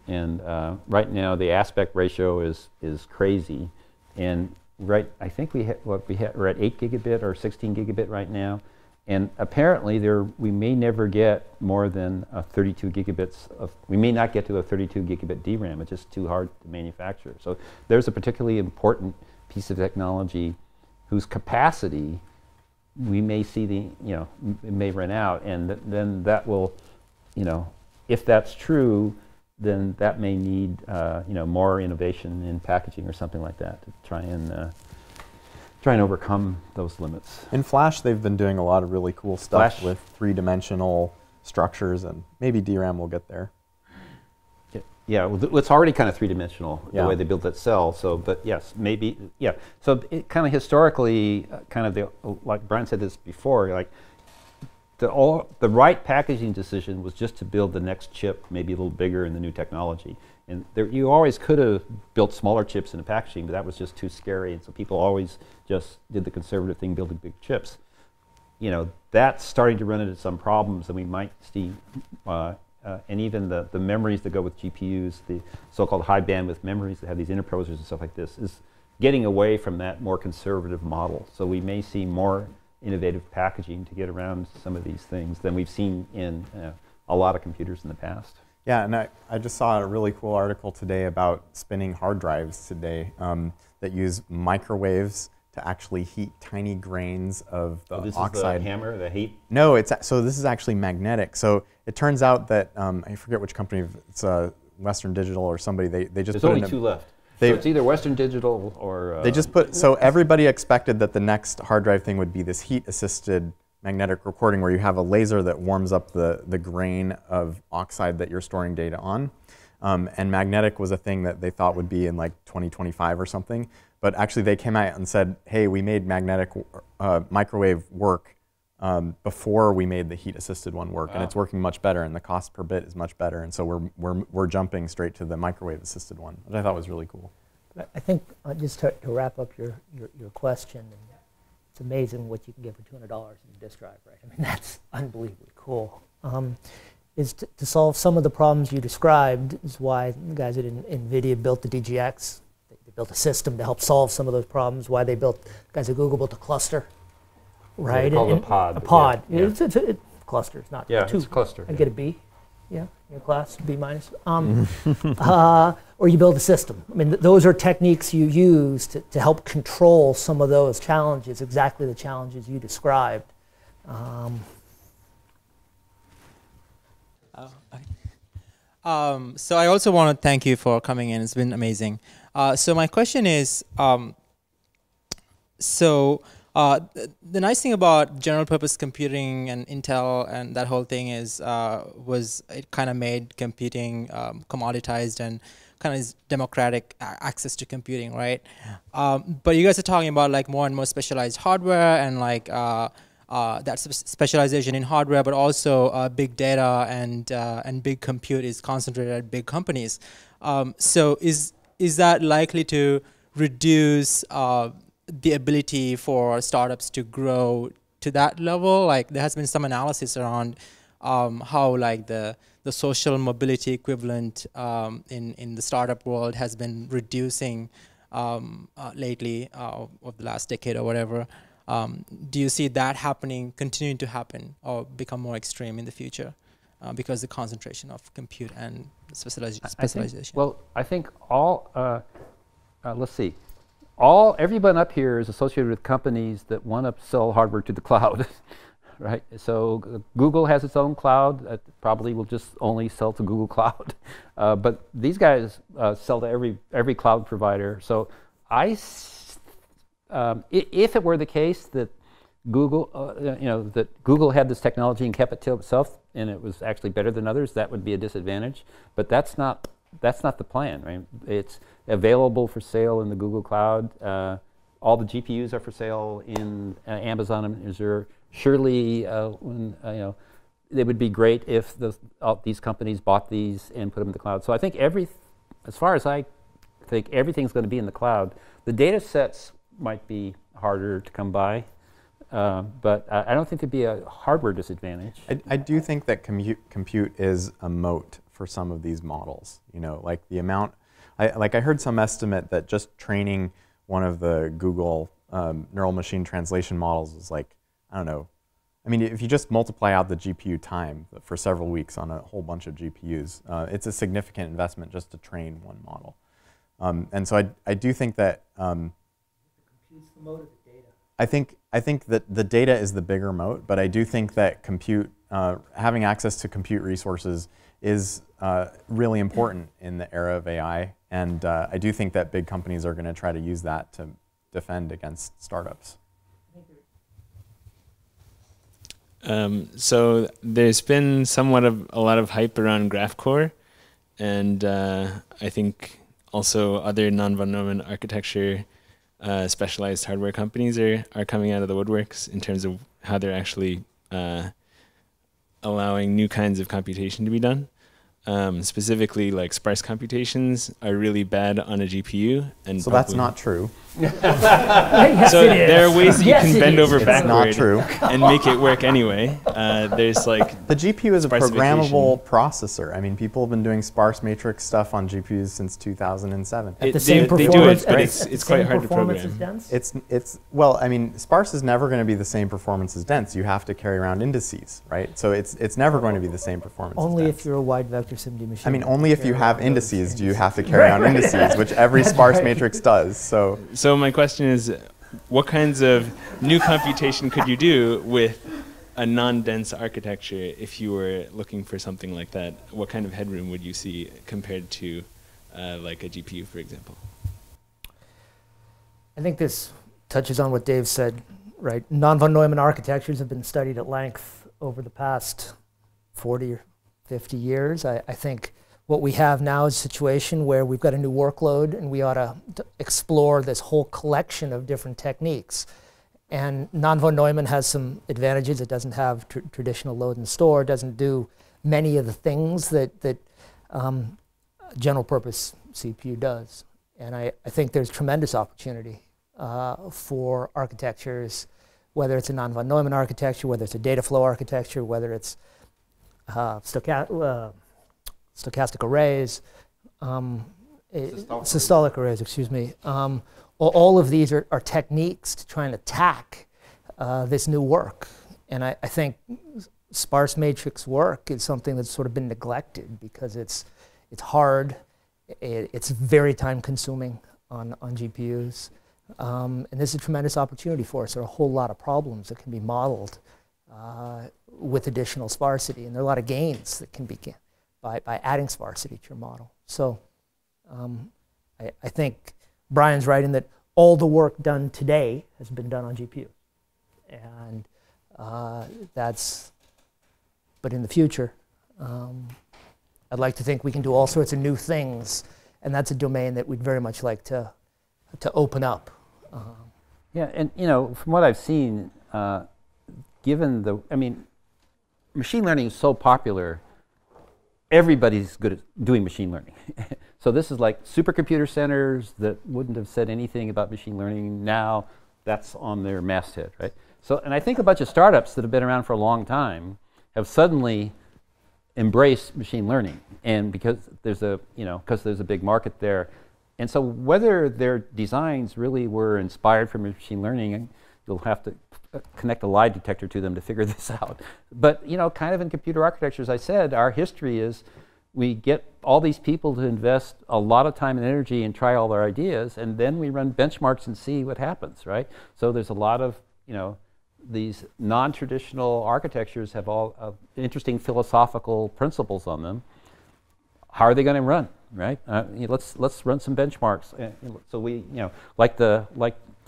And right now the aspect ratio is crazy. And I think we're at 8 gigabit or 16 gigabit right now. And apparently we may never get more than 32 gigabits we may not get to a 32 gigabit DRAM. It's just too hard to manufacture. So there's a particularly important piece of technology whose capacity we may see it may run out, and then that will, if that's true, then that may need more innovation in packaging or something like that to try and overcome those limits. In Flash, they've been doing a lot of really cool stuff with three-dimensional structures, and maybe DRAM will get there. Yeah, well, it's already kind of three-dimensional the way they built that cell. So, but yes, maybe, yeah. So, it kind of historically, like Bryan said this before, like the right packaging decision was just to build the next chip, maybe a little bigger in the new technology. And you always could have built smaller chips in the packaging, but that was just too scary. And so people always just did the conservative thing, building big chips. That's starting to run into some problems, and we might see. And even the memories that go with GPUs, the so-called high bandwidth memories that have these interposers and stuff like this, is getting away from that more conservative model. So we may see more innovative packaging to get around some of these things than we've seen in a lot of computers in the past. Yeah, and I just saw a really cool article today about spinning hard drives today that use microwaves to actually heat tiny grains of the oxide. Is the hammer, the heat? No, so this is actually magnetic. So it turns out that, I forget which company, it's Western Digital or somebody, they just There's only two left. So it's either Western Digital or... they just so everybody expected that the next hard drive thing would be this heat-assisted magnetic recording where you have a laser that warms up the grain of oxide that you're storing data on. And magnetic was a thing that they thought would be in like 2025 or something. But actually they came out and said, hey, we made magnetic microwave work before we made the heat-assisted one work, and it's working much better, and the cost per bit is much better, and so we're jumping straight to the microwave-assisted one, which I thought was really cool. I think just to wrap up your question, it's amazing what you can get for $200 in a disk drive, right? I mean, that's unbelievably cool. Is to solve some of the problems you described is why the guys at NVIDIA built the DGX. They built a system to help solve some of those problems. Why they built, guys at Google built a cluster, right? Called a pod. A pod. Yeah. It's a cluster. It's not two. It's a cluster. I'd get a B. Yeah, in your class, B minus. Or you build a system. I mean, those are techniques you use to help control some of those challenges, exactly the challenges you described. So I also want to thank you for coming in. It's been amazing. So my question is, the nice thing about general purpose computing and Intel and that whole thing is was it kind of made computing commoditized and kind of democratic access to computing, right? But you guys are talking about like more and more specialized hardware and like that specialization in hardware, but also big data and big compute is concentrated at big companies. So is that likely to reduce the ability for startups to grow to that level? Like there has been some analysis around how like the social mobility equivalent in the startup world has been reducing lately over the last decade or whatever. Do you see that happening, continuing to happen, or become more extreme in the future because the concentration of compute and specialization? I think all, let's see, everyone up here is associated with companies that want to sell hardware to the cloud, right? So Google has its own cloud, probably will just only sell to Google Cloud. But these guys sell to every cloud provider. So if it were the case that Google, that Google had this technology and kept it to itself, and it was actually better than others, that would be a disadvantage. But that's not the plan, right? It's available for sale in the Google Cloud. All the GPUs are for sale in Amazon and Azure. Surely, it would be great if these companies bought these and put them in the cloud. So I think as far as I think, everything's going to be in the cloud. The data sets might be harder to come by, but I don't think there'd be a hardware disadvantage. I do think that compute is a moat for some of these models. Like the amount, I heard some estimate that just training one of the Google neural machine translation models is like, I don't know. I mean, if you just multiply out the GPU time for several weeks on a whole bunch of GPUs, it's a significant investment just to train one model. And so I do think that Compute's the moat of the data. I think that the data is the bigger moat, but I do think that having access to compute resources is really important in the era of AI, and I do think that big companies are going to try to use that to defend against startups. So there's been somewhat of a lot of hype around GraphCore, and I think also other non-von Neumann architecture specialized hardware companies are coming out of the woodworks in terms of how they're actually allowing new kinds of computation to be done. Specifically, like sparse computations are really bad on a GPU, and so that's not true. Yes, so there are ways that you can bend over backward not true. and make it work anyway. There's like the GPU is a programmable processor. I mean, people have been doing sparse matrix stuff on GPUs since 2007. At the same they do it, but it's quite hard to program. Well, I mean, sparse is never going to be the same performance as dense. You have to carry around indices, right? So it's never going to be the same performance. Only as if dense. you're a wide vector SIMD machine. I mean, only if you have indices do you have to carry around indices, which every sparse matrix does. So my question is, what kinds of new computation could you do with a non-dense architecture if you were looking for something like that? What kind of headroom would you see compared to like a GPU, for example? I think this touches on what Dave said, right? Non-von Neumann architectures have been studied at length over the past 40 or 50 years. I think what we have now is a situation where we've got a new workload and we ought to explore this whole collection of different techniques. And non-von Neumann has some advantages. It doesn't have traditional load and store. It doesn't do many of the things that general purpose CPU does. And I think there's tremendous opportunity for architectures, whether it's a non-von Neumann architecture, whether it's a data flow architecture, whether it's stochastic arrays, systolic arrays, excuse me. All of these are techniques to try and attack this new work. And I think sparse matrix work is something that's sort of been neglected because it's hard, it's very time consuming on GPUs. And this is a tremendous opportunity for us. There are a whole lot of problems that can be modeled with additional sparsity. And there are a lot of gains that can be by adding sparsity to your model. So I think Brian's right in that all the work done today has been done on GPU. And but in the future, I'd like to think we can do all sorts of new things. And that's a domain that we'd very much like to open up. Yeah, and from what I've seen, given machine learning is so popular, everybody's good at doing machine learning. So this is like supercomputer centers that wouldn't have said anything about machine learning. Now that's on their masthead, right? So, and I think a bunch of startups that have been around for a long time have suddenly embraced machine learning, and because there's a big market there. And so whether their designs really were inspired from machine learning, you'll have to connect a lie detector to them to figure this out. But kind of in computer architecture, as I said, our history is we get all these people to invest a lot of time and energy and try all their ideas, and then we run benchmarks and see what happens, right? So there's a lot of, these non-traditional architectures have all interesting philosophical principles on them. How are they going to run, right? Let's run some benchmarks. So we, like the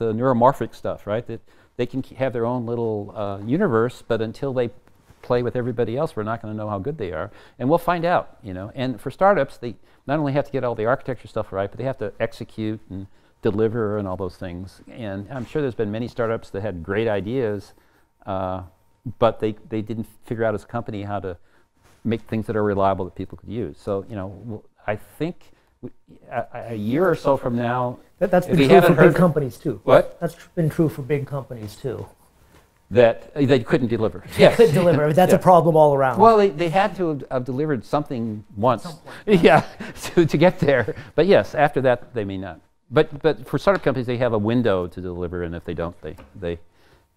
neuromorphic stuff, right? That they can have their own little universe, but until they play with everybody else, we're not going to know how good they are, and we'll find out. And for startups, they not only have to get all the architecture stuff right, but they have to execute and deliver and all those things. And I'm sure there's been many startups that had great ideas, but they didn't figure out as a company how to make things that are reliable that people could use. So I think a year or so from now, that's been true for big companies too. What? That's been true for big companies too. That they couldn't deliver. They couldn't deliver. I mean, that's a problem all around. Well, they had to have delivered something once, yeah, to get there. But yes, after that they may not. But for startup companies, they have a window to deliver, and if they don't,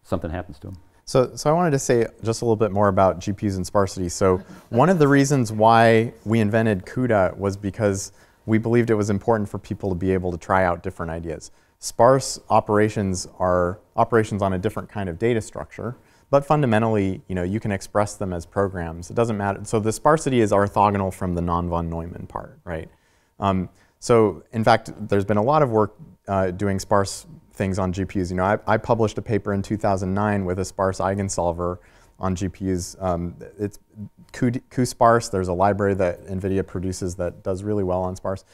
something happens to them. So I wanted to say just a little bit more about GPUs and sparsity. So one of the reasons why we invented CUDA was because we believed it was important for people to be able to try out different ideas. Sparse operations are operations on a different kind of data structure, but fundamentally, you can express them as programs. It doesn't matter. So the sparsity is orthogonal from the non-von Neumann part, right? So in fact, there's been a lot of work doing sparse things on GPUs. I published a paper in 2009 with a sparse eigensolver on GPUs. It's QSparse. There's a library that NVIDIA produces that does really well on sparse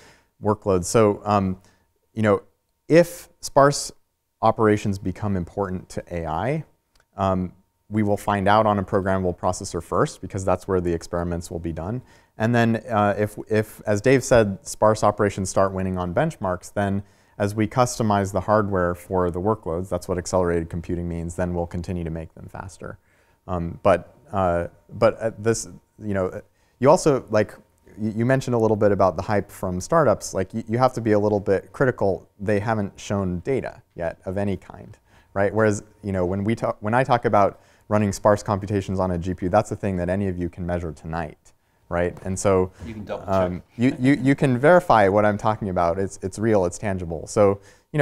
workloads. So if sparse operations become important to AI, we will find out on a programmable processor first, because that's where the experiments will be done. And then if, as Dave said, sparse operations start winning on benchmarks, then as we customize the hardware for the workloads, that's what accelerated computing means, then we'll continue to make them faster. But this, you also, you mentioned a little bit about the hype from startups. You have to be a little bit critical. They haven't shown data yet of any kind, right? Whereas, when I talk about running sparse computations on a GPU, that's a thing that any of you can measure tonight, right? And so you can double check. You can verify what I'm talking about. It's real. It's tangible. So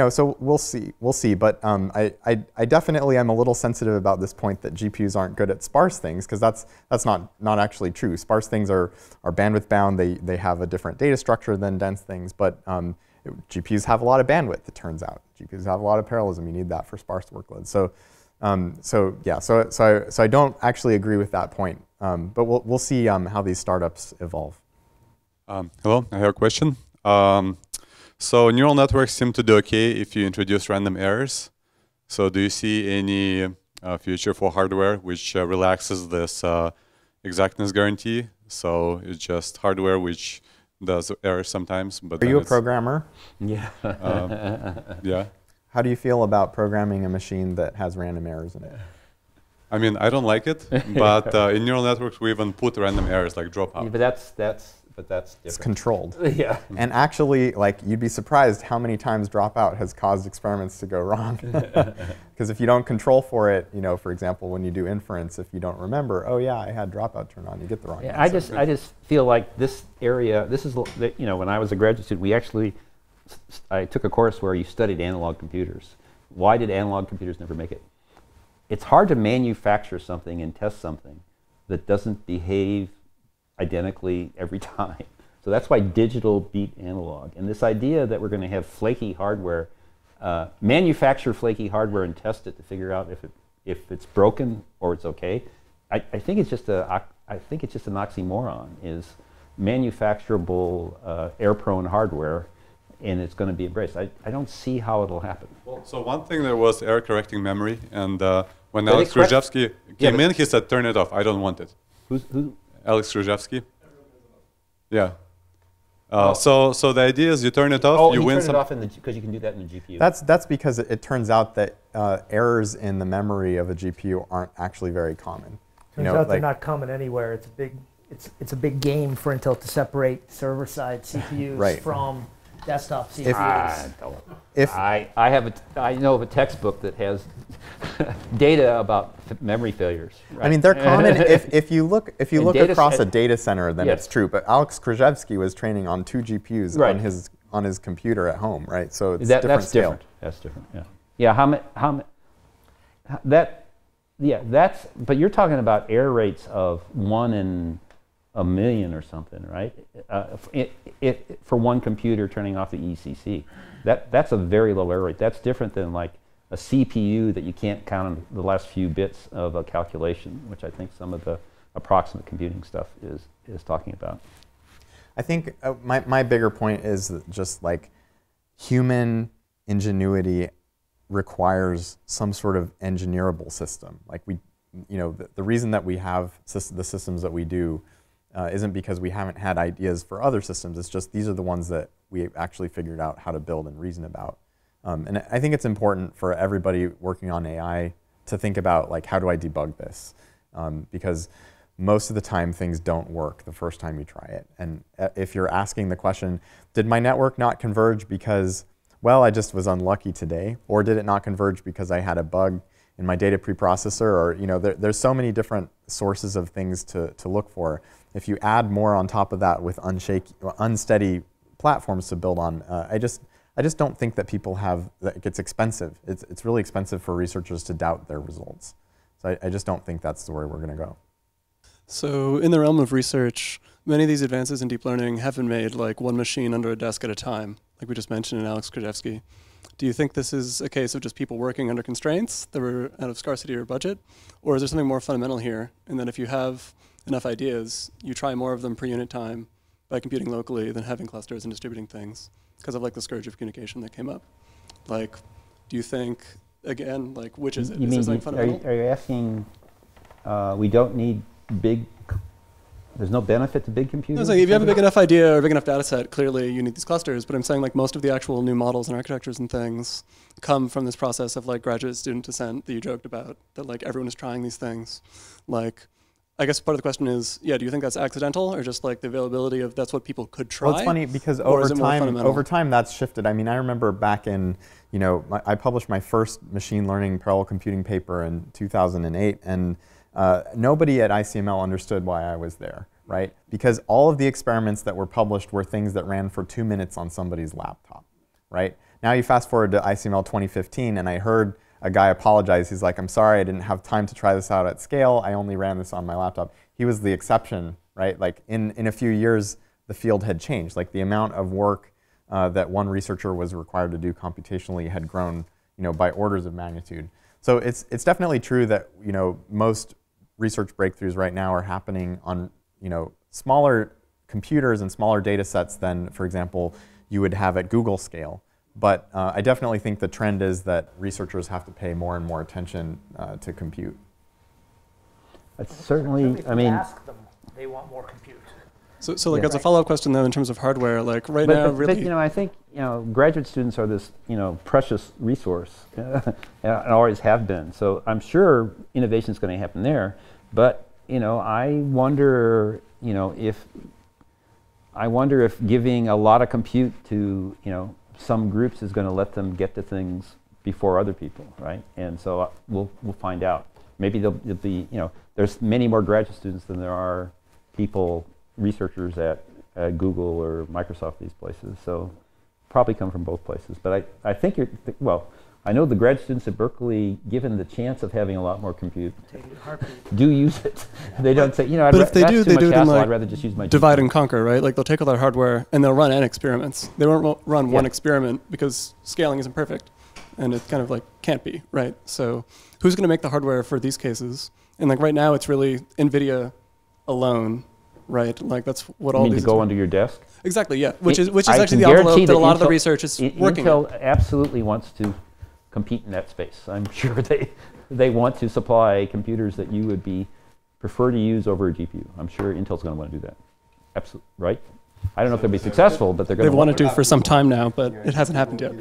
so we'll see. But I definitely am a little sensitive about this point that GPUs aren't good at sparse things, because that's not actually true. Sparse things are bandwidth bound. They have a different data structure than dense things. But GPUs have a lot of bandwidth, it turns out. GPUs have a lot of parallelism. You need that for sparse workloads. So I don't actually agree with that point. But we'll see how these startups evolve. Hello, I have a question. So neural networks seem to do okay if you introduce random errors. So do you see any future for hardware which relaxes this exactness guarantee? So it's just hardware which does errors sometimes. But are you a programmer? Yeah. Yeah. How do you feel about programming a machine that has random errors in it? I mean, I don't like it, but in neural networks we even put random errors like dropout. Yeah, but that's different. It's controlled. Yeah. And actually, like, you'd be surprised how many times dropout has caused experiments to go wrong. Because if you don't control for it, you know, for example, when you do inference, if you don't remember, oh yeah, I had dropout turned on, you get the wrong answer. I just feel like this area, this is, you know, when I was a graduate student, I took a course where you studied analog computers. Why did analog computers never make it? It's hard to manufacture something and test something that doesn't behave identically every time. So that's why digital beat analog. And this idea that we're going to have flaky hardware, manufacture flaky hardware and test it to figure out if it's broken or it's okay. I think it's just an oxymoron. Is manufacturable error-prone hardware, and it's going to be embraced. I don't see how it'll happen. Well, so one thing there was error-correcting memory, and when Alex Krzyzewski came in, he said, "Turn it off. I don't want it." Who? Alex Krzyzewski. Yeah. So the idea is you turn it off, you win some. Turn it off because you can do that in the GPU. That's because it turns out that errors in the memory of a GPU aren't actually very common. Turns out they're not common anywhere. It's a big game for Intel to separate server-side CPUs from desktop CPUs. I know of a textbook that has data about memory failures. Right? I mean, they're common. if you look across a data center, then it's true. But Alex Krzyzewski was training on 2 GPUs on his computer at home, right? So it's different scale. That's different. Yeah. But you're talking about error rates of 1 in a million or something, right? For one computer turning off the ECC, that's a very low error rate. That's different than like a CPU that you can't count on the last few bits of a calculation, which I think some of the approximate computing stuff is talking about. I think my bigger point is that just like human ingenuity requires some sort of engineerable system. Like the reason that we have the systems that we do isn't because we haven't had ideas for other systems. It's just these are the ones that we actually figured out how to build and reason about. And I think it's important for everybody working on AI to think about, like, how do I debug this? Because most of the time things don't work the first time you try it. And if you're asking the question, did my network not converge because, well, I just was unlucky today? Or did it not converge because I had a bug in my data preprocessor? Or, you know, there's so many different sources of things to look for. If you add more on top of that with unsteady platforms to build on, I just don't think that people have, that it gets expensive. It's really expensive for researchers to doubt their results. So I just don't think that's the way we're going to go. So in the realm of research, many of these advances in deep learning have been made like one machine under a desk at a time, like we just mentioned in Alex Krzyzewski. Do you think this is a case of just people working under constraints that were out of scarcity or budget? Or is there something more fundamental here, in that if you have enough ideas, you try more of them per unit time by computing locally than having clusters and distributing things, because of like the scourge of communication that came up? Like, do you think, again, like, which is it? You is mean, are you asking, we don't need big, there's no benefit to big computers? I was like, if you have a big enough idea or a big enough data set, clearly you need these clusters. But I'm saying, like, most of the actual new models and architectures and things come from this process of like graduate student descent that you joked about, that like everyone is trying these things. Like, I guess part of the question is, yeah, do you think that's accidental, or just like the availability of that's what people could try? Well, it's funny because over time that's shifted. I mean, I remember back in, you know, I published my first machine learning parallel computing paper in 2008, and nobody at ICML understood why I was there, right? Because all of the experiments that were published were things that ran for 2 minutes on somebody's laptop, right? Now you fast forward to ICML 2015, and I heard a guy apologize. He's like, I'm sorry, I didn't have time to try this out at scale. I only ran this on my laptop. He was the exception, right? Like in a few years, the field had changed. Like the amount of work that one researcher was required to do computationally had grown, you know, by orders of magnitude. So it's definitely true that, you know, most research breakthroughs right now are happening on, you know, smaller computers and smaller data sets than, for example, you would have at Google scale. But I definitely think the trend is that researchers have to pay more and more attention to compute. Certainly, I mean, ask them, they want more compute. So like as a follow-up question though, in terms of hardware, like right now, really. But, I think graduate students are this precious resource, and always have been. So I'm sure innovation is going to happen there. But I wonder if giving a lot of compute to some groups is going to let them get to things before other people, right? And so we'll find out. Maybe there'll be there's many more graduate students than there are people, researchers at Google or Microsoft, these places. So probably come from both places. But I think I know the grad students at Berkeley, given the chance of having a lot more compute, do use it. They don't say, but if they do, they do it in I'd rather just use my divide GPU. and conquer, right? Like they'll take all that hardware and they'll run n experiments. They won't run one experiment because scaling isn't perfect, and it kind of like can't be, right? So who's going to make the hardware for these cases? And like right now, it's really NVIDIA alone, right? Like that's what all you mean these. To go under your desk? Exactly, yeah. Which is actually the envelope that a lot of the research is working. Intel absolutely wants to compete in that space. I'm sure they want to supply computers that you would prefer to use over a GPU. I'm sure Intel's going to want to do that. Absolutely, right? I don't know if they'll be successful, but they're going to. They've wanted to for some time now, but it hasn't happened yet.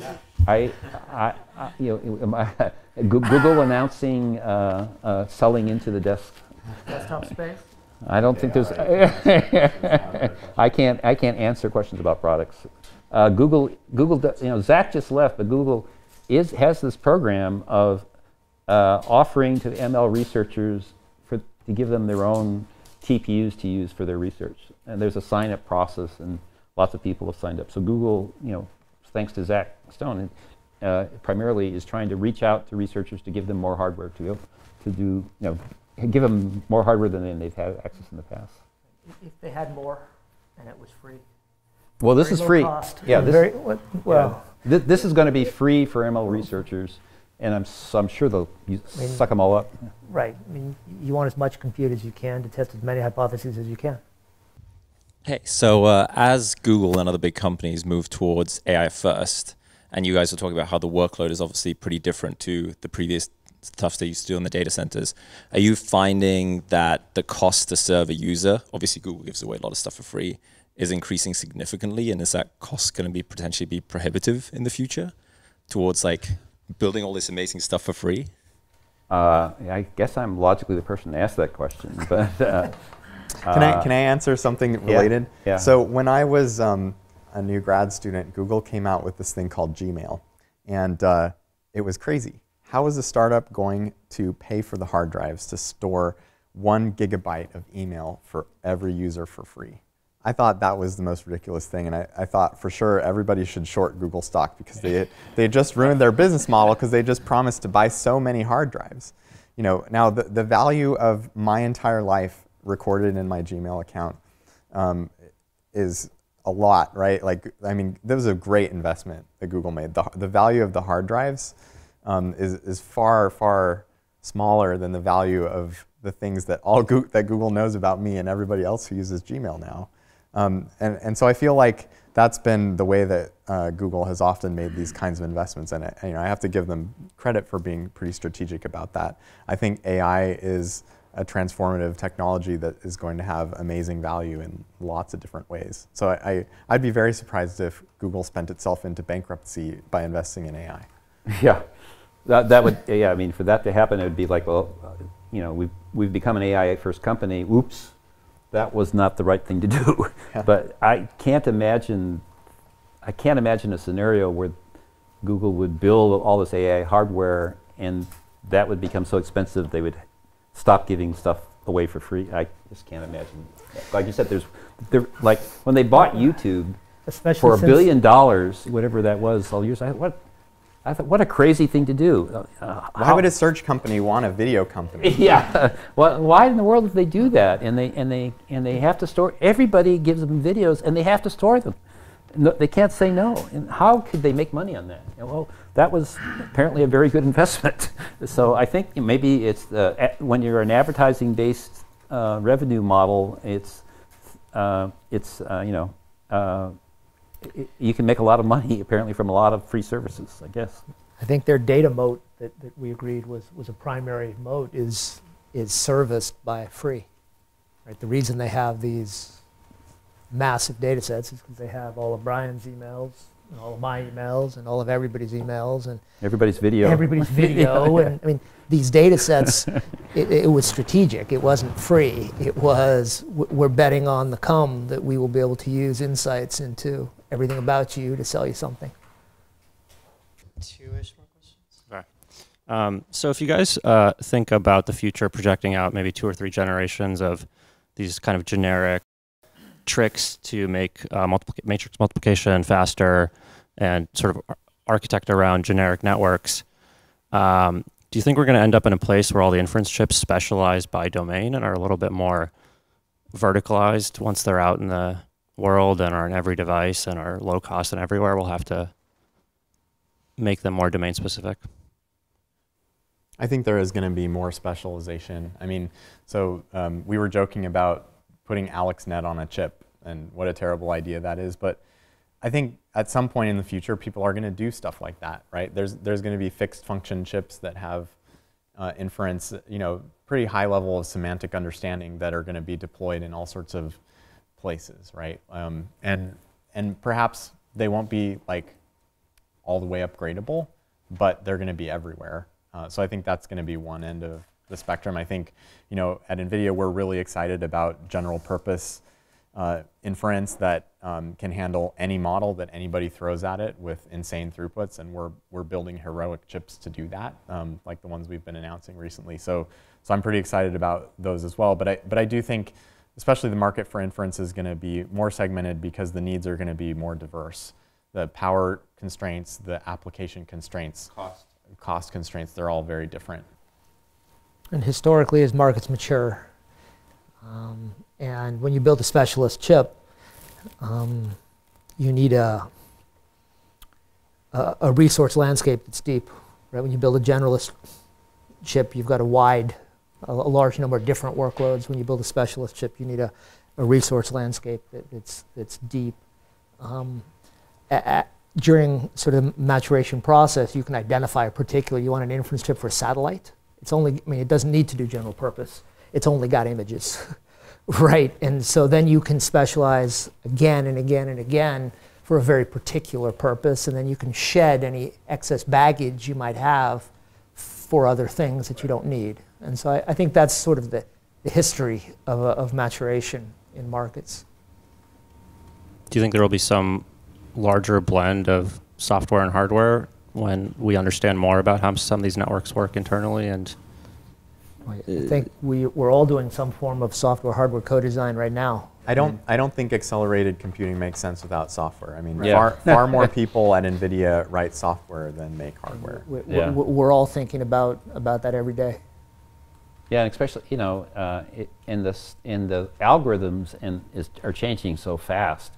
Google announcing selling into the desktop space. I don't think there's. I can't answer questions about products. Google. Zach just left, but Google has this program of offering to ML researchers to give them their own TPUs to use for their research. And there's a sign-up process, and lots of people have signed up. So Google, thanks to Zach Stone, primarily is trying to reach out to researchers to give them more hardware to do, give them more hardware than they've had access in the past. If they had more, and it was free. Well, this is free. Cost. Yeah, This is going to be free for ML researchers, and I'm sure they'll suck them all up. Right. I mean, you want as much compute as you can to test as many hypotheses as you can. Hey, so as Google and other big companies move towards AI first, and you guys were talking about how the workload is obviously pretty different to the previous stuff they used to do in the data centers, are you finding that the cost to serve a user, obviously Google gives away a lot of stuff for free, is increasing significantly, and is that cost going to potentially be prohibitive in the future towards like building all this amazing stuff for free? I guess I'm logically the person to ask that question, but can I answer something related? Yeah. So when I was a new grad student, Google came out with this thing called Gmail, and it was crazy. How is a startup going to pay for the hard drives to store 1 gigabyte of email for every user for free? I thought that was the most ridiculous thing, and I thought for sure everybody should short Google stock because they just ruined their business model because they just promised to buy so many hard drives. Now the value of my entire life recorded in my Gmail account is a lot, right? Like, I mean, that was a great investment that Google made. The value of the hard drives is far, far smaller than the value of the things that that Google knows about me and everybody else who uses Gmail now. And so I feel like that's been the way that Google has often made these kinds of investments, and I have to give them credit for being pretty strategic about that. I think AI is a transformative technology that is going to have amazing value in lots of different ways. So I'd be very surprised if Google spent itself into bankruptcy by investing in AI. Yeah, that would. Yeah, I mean, for that to happen, it would be like, well, we've become an AI first company. Oops. That was not the right thing to do. Yeah. But I can't imagine a scenario where Google would build all this AI hardware and that would become so expensive they would stop giving stuff away for free. I just can't imagine. Like you said, like when they bought YouTube for $1 billion, whatever that was, all years. I thought, what a crazy thing to do. Why would a search company want a video company? Yeah. Well, why in the world would they do that? And they have to store. Everybody gives them videos, and they have to store them. No, they can't say no. And how could they make money on that? Well, that was apparently a very good investment. So I think maybe it's when you're an advertising-based revenue model, you can make a lot of money, apparently, from a lot of free services, I guess. I think their data moat that we agreed was a primary moat is serviced by free. Right? The reason they have these massive data sets is because they have all of Bryan's emails, and all of my emails, and all of everybody's emails, and everybody's video. Everybody's video, and I mean, these data sets, it was strategic. It wasn't free. It was, we're betting on the come that we will be able to use insights into everything about you to sell you something. Two-ish more questions. Okay. So if you guys think about the future, projecting out maybe 2 or 3 generations of these kind of generic tricks to make matrix multiplication faster and sort of architect around generic networks, do you think we're going to end up in a place where all the inference chips specialize by domain and are a little bit more verticalized once they're out in the world and are in every device and are low cost and everywhere? We'll have to make them more domain specific. I think there is going to be more specialization. I mean, so we were joking about putting AlexNet on a chip and what a terrible idea that is, but I think at some point in the future, people are going to do stuff like that, right? There's going to be fixed function chips that have inference, pretty high level of semantic understanding that are going to be deployed in all sorts of places, right? And perhaps they won't be like all the way upgradable, but they're going to be everywhere. So I think that's going to be one end of the spectrum. I think, at NVIDIA, we're really excited about general purpose inference that can handle any model that anybody throws at it with insane throughputs, and we're building heroic chips to do that, like the ones we've been announcing recently. So I'm pretty excited about those as well. But I do think, especially the market for inference is going to be more segmented because the needs are going to be more diverse. The power constraints, the application constraints, cost constraints, they're all very different. And historically, as markets mature, and when you build a specialist chip, you need a resource landscape that's deep. Right? When you build a generalist chip, you've got a large number of different workloads. When you build a specialist chip, you need a resource landscape that's deep. During sort of maturation process, you can identify a particular, you want an inference chip for a satellite. It doesn't need to do general purpose. It's only got images, right? And so then you can specialize again and again and again for a very particular purpose, and then you can shed any excess baggage you might have for other things that you don't need. And so I think that's sort of the history of maturation in markets. Do you think there will be some larger blend of software and hardware when we understand more about how some of these networks work internally? And I think we're all doing some form of software hardware co-design right now. I don't think accelerated computing makes sense without software. I mean, far more people at NVIDIA write software than make hardware. We're all thinking about that every day. Yeah, and especially in the algorithms are changing so fast.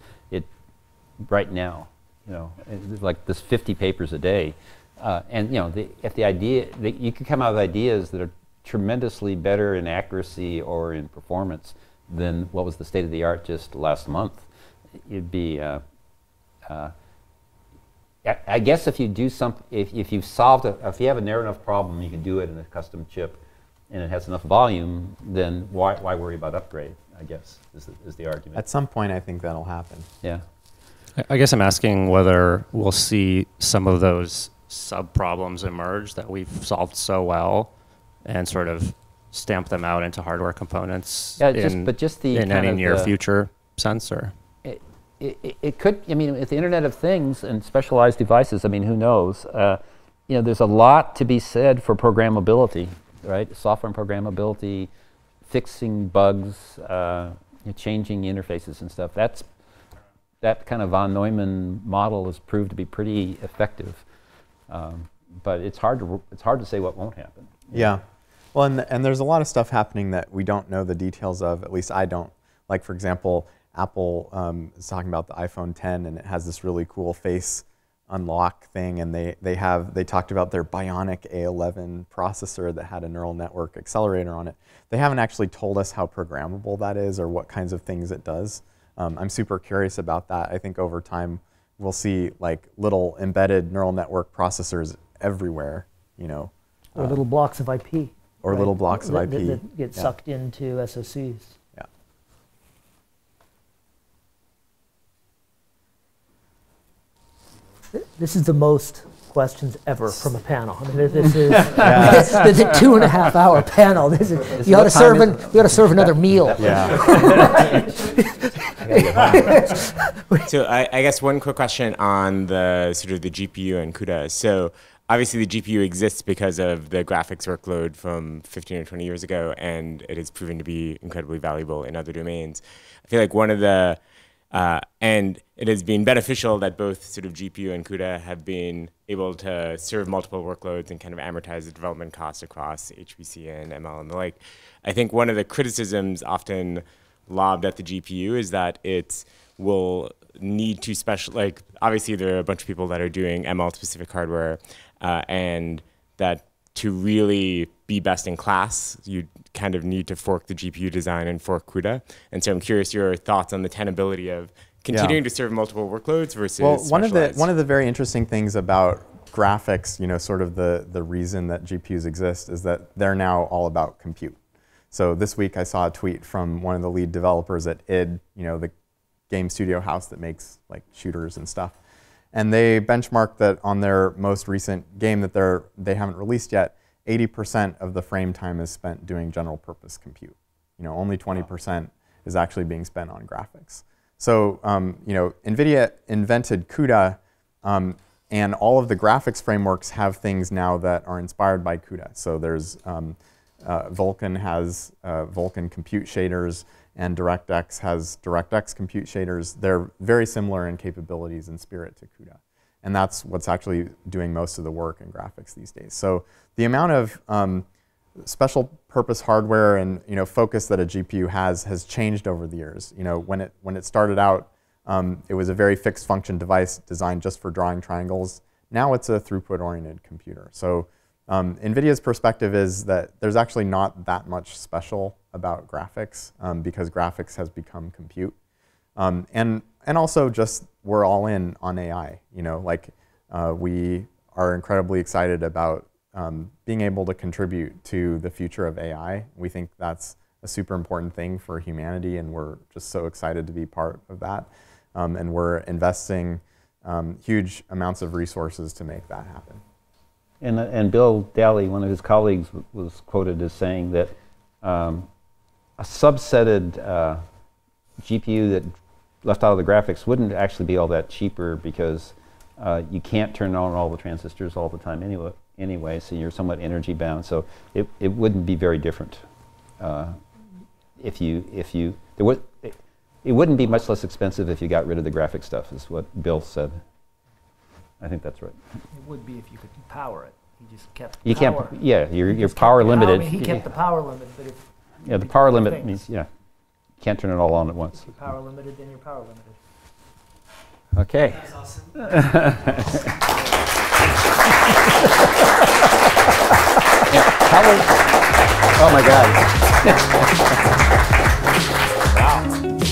Right now, it's like this 50 papers a day, and if the idea you could come out with ideas that are tremendously better in accuracy or in performance than what was the state of the art just last month. It'd be, I guess, if you do if you have a narrow enough problem, you can do it in a custom chip, and it has enough volume, then why worry about upgrade? I guess is the argument. At some point, I think that'll happen. Yeah. I guess I'm asking whether we'll see some of those sub-problems emerge that we've solved so well and sort of stamp them out into hardware components in any near future sense? Or? It could, with the Internet of Things and specialized devices, who knows? There's a lot to be said for programmability, right? Software and programmability, fixing bugs, changing interfaces and stuff. That kind of von Neumann model has proved to be pretty effective, but it's hard to say what won't happen. Yeah, well, and there's a lot of stuff happening that we don't know the details of. At least I don't. Like, for example, Apple is talking about the iPhone 10, and it has this really cool face unlock thing, and they talked about their Bionic A11 processor that had a neural network accelerator on it. They haven't actually told us how programmable that is or what kinds of things it does. I'm super curious about that. I think over time we'll see like little embedded neural network processors everywhere, or little blocks of IP. Or right? Little blocks of IP. That get sucked into SoCs. Yeah. This is the most questions ever from a panel. I mean, this is this is a 2.5-hour panel. This is, you ought to serve another meal. Yeah. So I guess one quick question on the sort of the GPU and CUDA. So obviously the GPU exists because of the graphics workload from 15 or 20 years ago, and it has proven to be incredibly valuable in other domains. I feel like one of the and it has been beneficial that both sort of GPU and CUDA have been able to serve multiple workloads and kind of amortize the development costs across HPC and ML and the like. I think one of the criticisms often lobbed at the GPU is that it will need to like obviously there are a bunch of people that are doing ML specific hardware, and that to really be best in class, you kind of need to fork the GPU design and fork CUDA. And so I'm curious your thoughts on the tenability of continuing to serve multiple workloads versus one of the very interesting things about graphics, you know, sort of the reason that GPUs exist is that they're now all about compute. So this week I saw a tweet from one of the lead developers at id, you know, the game studio house that makes like shooters and stuff. And they benchmarked that on their most recent game that they haven't released yet, 80% of the frame time is spent doing general purpose compute. You know, only 20% is actually being spent on graphics. So, you know, NVIDIA invented CUDA, and all of the graphics frameworks have things now that are inspired by CUDA. So there's Vulkan has Vulkan compute shaders, and DirectX has DirectX compute shaders. They're very similar in capabilities and spirit to CUDA. And that's what's actually doing most of the work in graphics these days. So the amount of special purpose hardware and, you know, focus that a GPU has changed over the years. You know, when it started out, it was a very fixed function device designed just for drawing triangles. Now it's a throughput-oriented computer. So NVIDIA's perspective is that there's actually not that much special about graphics because graphics has become compute. And also just we're all in on AI. You know, like we are incredibly excited about being able to contribute to the future of AI. We think that's a super important thing for humanity, and we're just so excited to be part of that. And we're investing huge amounts of resources to make that happen. And Bill Daly, one of his colleagues, was quoted as saying that a subsetted GPU that left out of the graphics wouldn't actually be all that cheaper because you can't turn on all the transistors all the time anyway, so you're somewhat energy bound. So it wouldn't be very different it wouldn't be much less expensive if you got rid of the graphic stuff, is what Bill said. I think that's right. It would be if you could power it. You just kept the power. Can't, yeah, you're power limited. I mean, he kept the power limit, but if yeah, the power limit means you can't turn it all on at once. If you're power limited, then you're power limited. Okay. That was awesome. Oh my God. Wow.